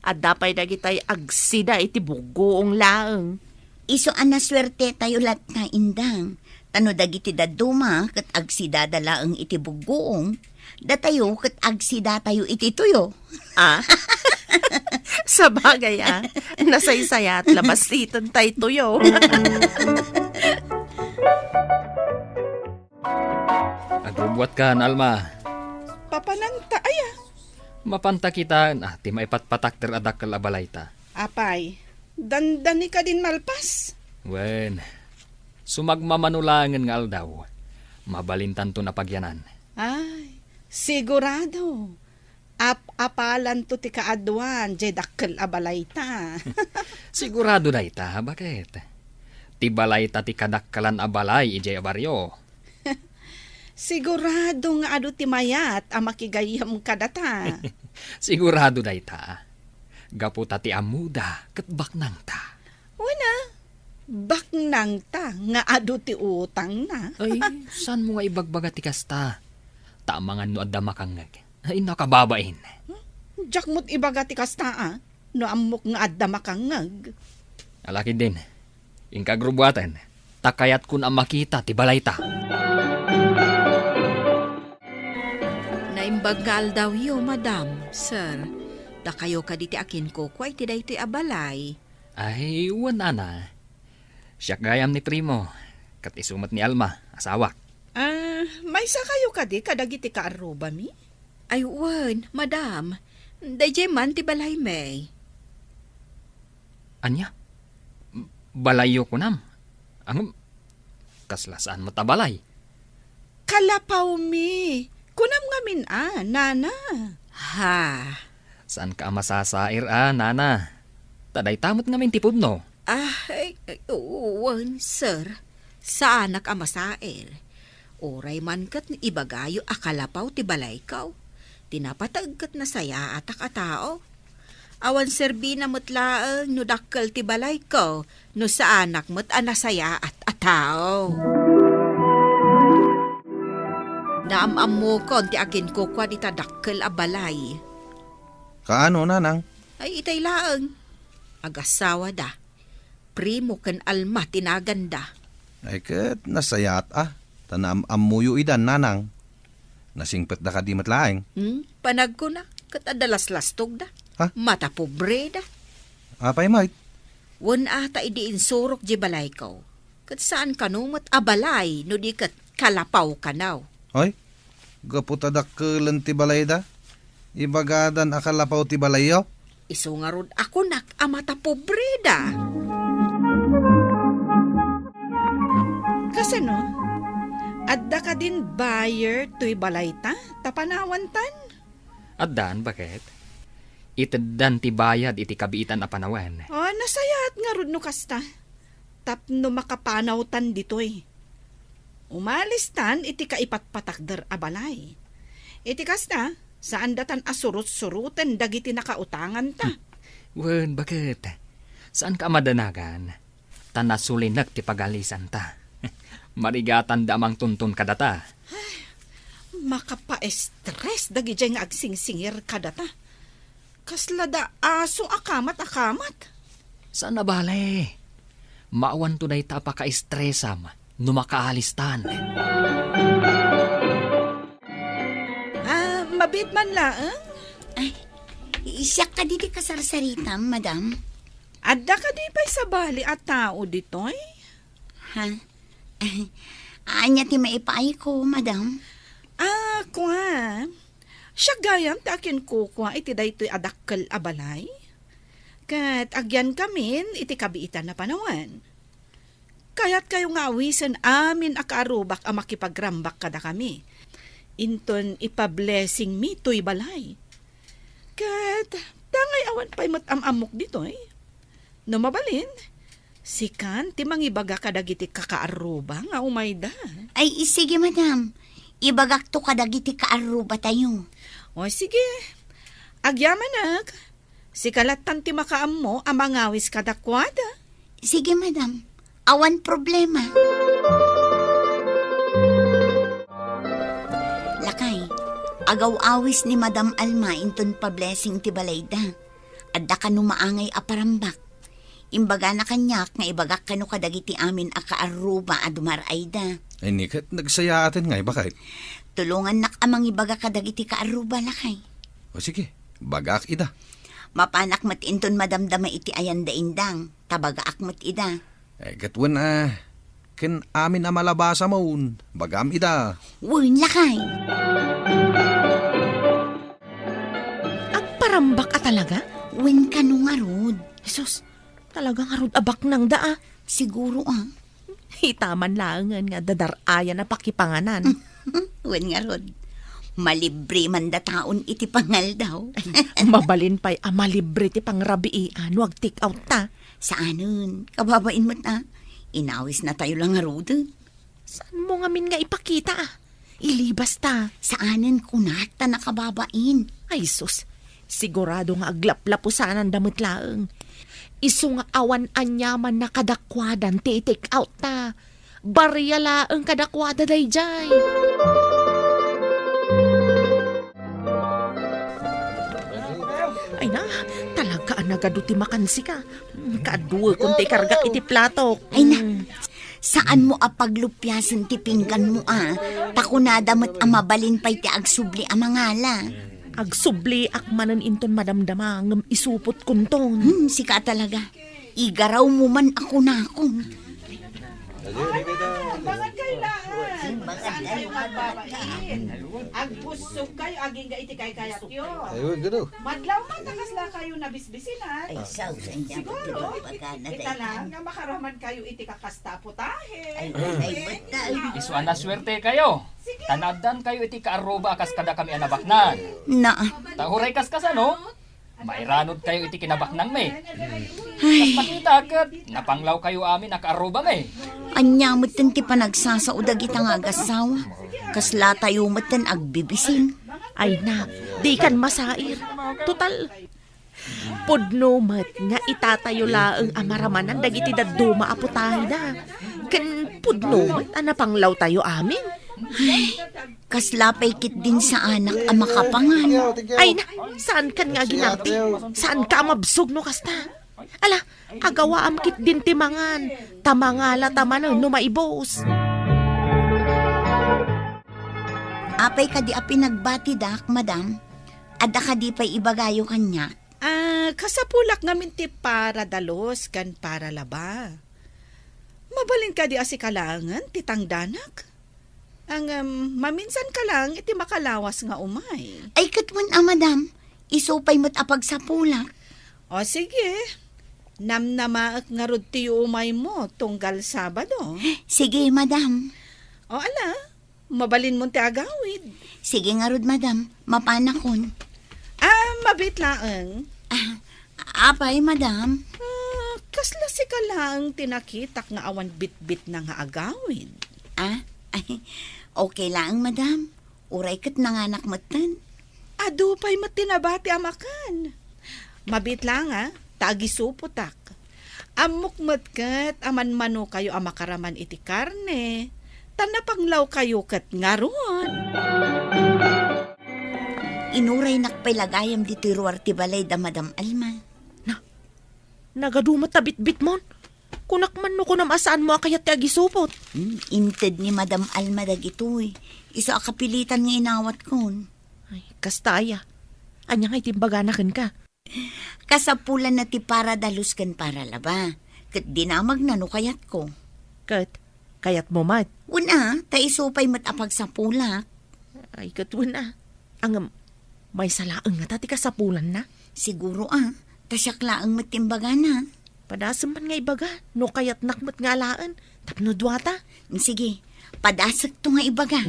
At dapay dagitay agsida iti bugoong laeng. Iso anaswerte tayo lat na indang. Tano dagiti dadduma kat agsida dalaeng iti bugoong. Datayo kat agsida tayo iti tuyo. Sa bagay nasaysaya at labasitan tayo tuyo. Agrubuat ka, Alma. Papananta aya. Mapanta kita, ti maipatpatakter adakkel abalay ta. Apay, dandani ka din malpas. Wen, sumagmamanulangan nga aldaw. Mabalintan to na pagyanan. Ay, sigurado. Apalan to ti kaadwan, jay dakkel abalay ta. Sigurado na ita, bakit? Ti balay ta ti kadakkalan abalay, ijay abaryo. Sigurado nga ado ti mayat ang makigayam kadata. Sigurado na ita. Gapu ta ti amuda, kat baknang ta. Wala, baknang ta nga ado ti utang na. Ay, saan mo nga ibagbaga ti kasta? Tamangan no adda makangag. Ay, nakababain. Diyak mo't ibaga ti kasta no amok nga adda makangag. Alaki din. Ingkagrubuatan. Takayat kun ang makita ti balay ta. Naimbagal daw yo, madam, sir. Da kayo ka diti akin ko, kway ti daytoy abalay. Ay, wala na. Siya gayam ni Primo. Kat isumat ni Alma, asawa. May sa kayo kadi kadagiti kaaruba mi? Ay, wan, madam. Dayjay man ti balay may. Anya? Balayo ko nam. Ang kaslasaan mo tabalay. Kalapaw mi. Kunam nga min nana. Ha? Saan ka masasair nana? Taday tamot nga min tipod no. Ay, wan, sir. Sa anak amasaer. Oray man kat ibagayo akalapaw ti balay kaw. Tinapatagkat na saya atak a tao. Awan serbi na mutlaang no dakkel ti balay ko no sa anak mo't anasaya at atao. Naamam mo kon ti akin ko kwa di ta dakkel a balay. Kaano, nanang? Ay itay laang. Agasawa da. Primo ken Alma tinaganda. Ay kat nasayat Tanam amuyo idan, nanang. Nasingpet da ka di matlaeng. Panag ko na. Kat adalas lastog da. Ha? Mata pobre da. Apay, mait. Wan ata idiin surok di balay ko. Kat saan ka numot abalay no di kat kalapaw ka naw. Hoy, gaputadak kelan ti balay da. Ibagadan akalapaw ti balayo. Iso nga rod ako nak amata pobre da. Kasi no, adda ka din buyer to'y balay ta, tapanawantan. Addan, bakit? Itaddan ti bayad iti kabiitan a panawan. Nasayat nga rod no kasta. Tapno makapanawtan ditoy. Umalis tan iti kaipatpatakder a balay. Iti kasta, saan datan asurut-suruten dagiti nakautangan ta. Wen, bakit? Saan ka madanagan? Tanasulinak ti pagalisan ta. Marigatan da amang tuntun kadata. Makapa-stress dagi dyan nga agsingsingir kadata. Kasla da aso akamat. Saan na bale? Maawan to na itapa ka-stressam no makaalistan. Mabit man laang. Isyak ka diti kasarsaritam, madam. Adda ka di pa'y sa bali at tao ditoy? Ha? Anya ti maipay ko, madam. Kwa. Siya gayam ti akin kukwa iti daytoy adakkel abalay. Kat agyan kamin iti kabiitan na panawan. Kaya't kayo nga awisan amin akaarubak a makipagrambak kada kami. Inton ipa-blessing mi to'y balay. Kat tangay awan pa'y matamamok dito eh. No mabalin, sikan ti mangibaga kadagiti kakaaruba nga umayda. Ay, sige madam. Ibagak to kadagiti kaaruba tayo. O sige, agyamanak. Si kalatan ti makaam mo amangawis kadakwada. Sige madam. Awan problema. Lakay, agaw-awis ni Madam Alma inton pa-blessing ti balayda. Adda ka numaangay aparambak. Imbaga na kanyak nga ibagak kano kadagiti amin a kaaruba a dumarayda. Ay nikat, nagsaya atin nga, bakit? Tulungan nak amang ibaga kadagiti kaaruba lakay. O sige, bagak ida. Mapanak mat inton madamdama iti ayan da indang. Tabagaak mat ida. Ay katwan ken amin na malabasa maun, bagam ida. Wun lakay. Agparambak ka talaga? Wun ka nung arod. Jesus, talagang harod abak nang daa. Siguro Hitaman langan nga dadarayan na pakipanganan. Wun nga rod. Malibre man da taon iti pangal daw. Mabalin pa'y amalibre ti pangrabiian, wag take out ta. Saanon? Kababain mo't Inawis na tayo lang arod. Saan mo ngamin nga ipakita Ilibas ta. Saanan kunat ta nakababain? Ay sus, sigurado nga aglaplapusanan damit laeng. Isu nga awan anyaman na kadakwadan ti take out ta. Barya laeng kadakwada dayjay. Ay na, talaga nagaduti makansi ka. Kaduwa kung ti karga iti plato. Ay na, saan mo apaglupyasan ti pinggan mo Takunada mo't amabalin pa'y ti agsubli amangala. Agsubli akmanan inton madamdama ngem isupot kunton. Sika talaga. Igaraw mo man ako na akong. Bakit kailangan? Saan kayo magbabain? Agbusog kayo, aging ga iti kayat yun. Ayun, gano'n. Madlaw man takasla kayo na bisbisinan. Ay, sausan niya. Siguro, ita lang nga makaraman kayo iti kakasta putahe. Iswa na swerte kayo. Tanadan kayo iti kaaruba akas kada kami anabaknan. Na, Tahuray kas ano? Mayranod kayo iti kinabaknang me. Kas makita agad, napanglaw kayo amin na kaaruba me. anya mo't ti panagsasaudag itang agasawa. Kasla tayo mo't agbibisin. Ay na, di kan masair. Total, pudno mat nga itatayo laeng amaramanan dagiti daduma aputahe da. Ken pudno mat anapanglaw tayo amin. Kasla pa'y kit din sa anak ang makapangan. Ay na, saan kan nga ginarti? Saan ka mabsog no kasta? Ala, agawa amkit din timangan. Tamangala tamanon no maibos. Apay ka di api nagbati dak, madam. Adda ka di pa'y ibagayo kanya. Kasapulak ngamin ti para dalos kan para laba. Mabalin ka di asikalangan ti tangdanak. Ang maminsan ka lang iti makalawas nga umay. Ay katwan madam. Isupay mo't apag sa pulak. O sige, namnamaak nga rod ti umay mo tunggal Sabado. Sige, madam. O ala, mabalin mo ti agawid. Sige nga rod, madam. Mapanakon. Mabit laeng. Apay, madam. Kasla si ka lang tinakitak nga awan bit-bit na nga agawid. Ay, okay lang, madam. Uray kat nanganak matan. Ado pa'y matinabati amakan. Mabit lang tagisuputak. Amok matkat aman mano kayo amakaraman iti karne. Tanapanglaw kayo kat nga ron. Inuray nakpailagayam dito ruwar ti balay da Madam Alma. Nagadumat tabit-bit mon. Kunak man no kunam asaan mo akayat ti agisupot. Inted ni Madam Alma dagitoy. Isa akapilitan nga inawat kon. Ay, kastaya. Anya nga itimbaganakan ka. Kasapulan na ti para daluskan para laba. Kat dinamag na no kayat ko. Kayat mo mat. Una, taisupay mat apag sa pulak. Ay, katwan na. Ang May salaang nga tati kasapulan na. Siguro tasyak laang matimbaga na. Padasam man nga ibaga, no kayat nakmat nga alaan, tapno duwata. Sige, padasak to nga ibaga.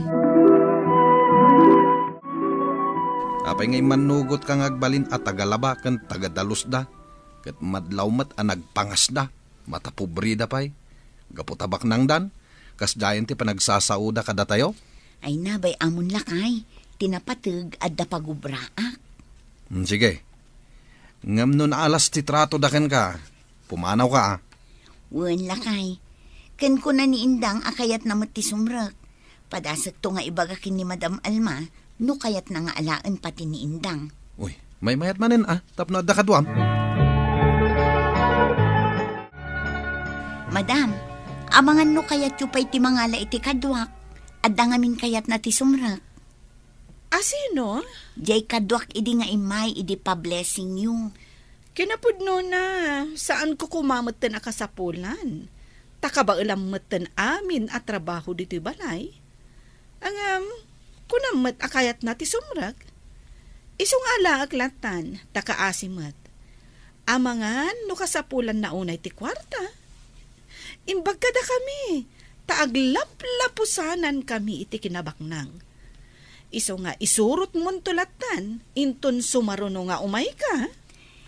Apay ngay manugot kang agbalin at tagalaba kan tagadalus da. Kat madlaw mat nagpangas da. Matapobrida pay. Gaputabak nang dan. Kas dayan ti panagsasauda kada tayo. Ay nabay amon lakay. Tinapatag at dapagubraak. Sige. Ngam nun alas ti trato da ken ka. Pumanaw ka Wen lakay. Ken ko na ni Indang akayat na matisumrak. Padasak to nga ibaga kin ni Madam Alma. No kayat na nga alaan pati ni Indang. Uy, may mayat manin tapno da kadwam. Madam, amangan no kayat yu pa'y ti mangala iti kadwak. Adda ngamin kayat na ti sumrak. Asino? Jay kadwak idi nga imay idi pa blessing yu. Kinapudno na, saan ko kumamatan akasapulan? Takabailam matan amin at trabaho dito'y balay. Ang kunamat akayat na ti sumrag. Isong ala aglatan, takaasimat. Amangan no kasapulan na unay ti kwarta. Imbag kada kami, taaglap-lapusanan kami iti kinabaknang. Iso nga isurot mon tulatan, inton sumaruno nga umay ka.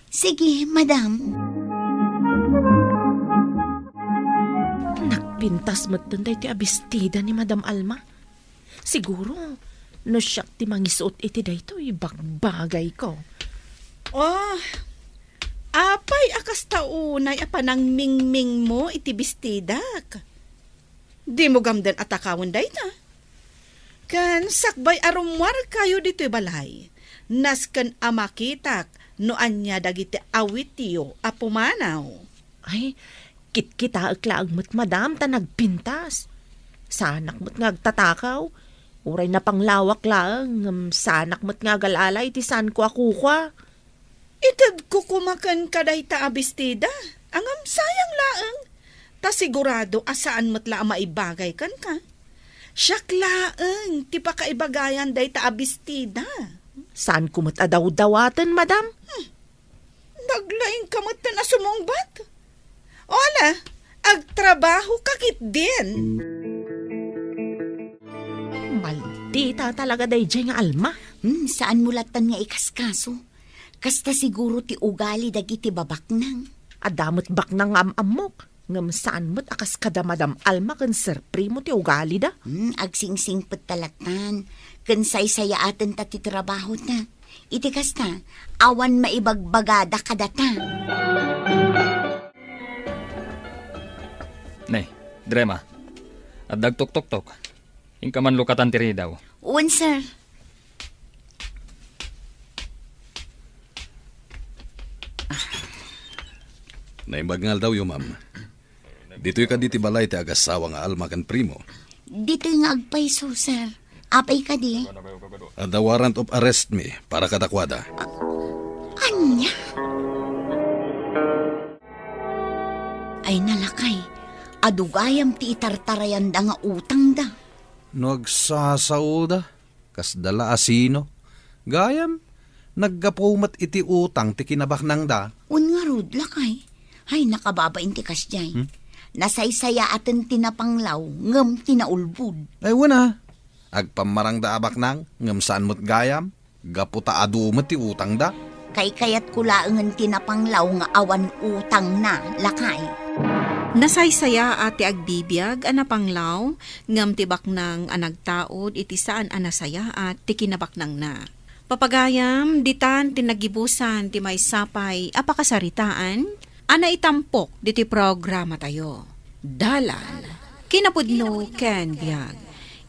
Sige, madam. Nagpintas matanday ti abistida ni Madam Alma. Siguro, no siyak ti mangisuot iti dayto, bagbagay ko. Oh, apay akas taunay apanang mingming mo iti bistidak. Di mo gamdan atakawon day na. Kan sakbay arumwar kayo dito'y balay. Nas kan amakitak no anya dagiti awitiyo apumanaw. Ay, kitkita aglaag mo't madam ta nagpintas. Sanak mo't ngagtatakaw. Uray na panglawak lang, sanak mo't nga galalay ti san ko akukwa. Itad ko kumakan kaday ta abistida. Angam sayang laeng. Ta sigurado asaan mo't la maibagay kan ka. Siyak laeng, ti pakaibagayan day ta abistida. Saan ko mo't adaw-dawatan, madam? Naglaing kamot na sumungbat. Ola, agtrabaho kakit din. Maldita talaga day dyan nga Alma. Saan mulatan nga ikaskaso? Kasta siguro ti ugali dagiti babaknang. Adamot bak ng amok. Ngam saan mo't akas kada Madam Alma kan Sir Primo ti ugali da. Agsingsing talatan. Kansay-saya atin ta ti trabaho na. Iti kasta, awan maibagbagada kadata. Nay, Drema. At dagtok-tok-tok. Ingka man lukatan tiri daw. Uwan, sir. Naimagngal daw yung ma'am. Dito'y ka diti balay ti agasawa nga Alma kan Primo. Dito'y nga agpaiso, sir. Apay ka di. At the warrant of arrest me para kadakwada. Anya? Ay nalakay. Adugayam ti itartarayan da nga utang da. Nagsasauda. Kas dala asino. Gayam. Naggapumat iti utang ti kinabaknang da. Un nga rod, lakay. Ay, nakababain ti kasjay. Nasaysaya atin tinapanglaw, ngem tinaulbud. Ay wana. Agpamarang da abaknang. Ngam saan mo't gayam. Gaputa adumat ti utang da. Kay kayat kulaangan tinapanglaw nga awan utang na, lakay. Nasaysaya ati agbibiyag anapanglaw, ngam tibak ng anagtaod iti saan anasaya at tikinabaknang na. Papagayam, ditan tinagibusan ti may sapay apakasaritaan, ana itampok diti programa tayo. Dalan, kinapudno ken biag.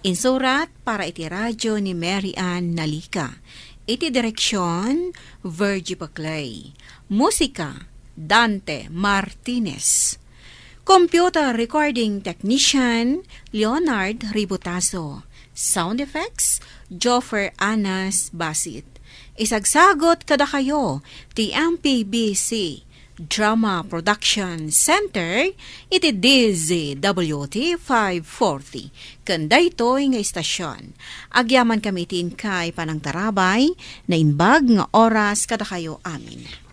Insurat para iti radyo ni Mary Ann Nalika. Iti direksyon, Virgie Paclay. Musika, Dante Martinez. Computer Recording Technician, Leonard Ributazo. Sound Effects, Joffer Anas Basit. Isagsagot kada kayo, ti MPBC, Drama Production Center, iti DZWT 540. Kanda ito'y nga istasyon. Agyaman kami tin kay Panang Tarabay, na inbag nga oras kada kayo amin.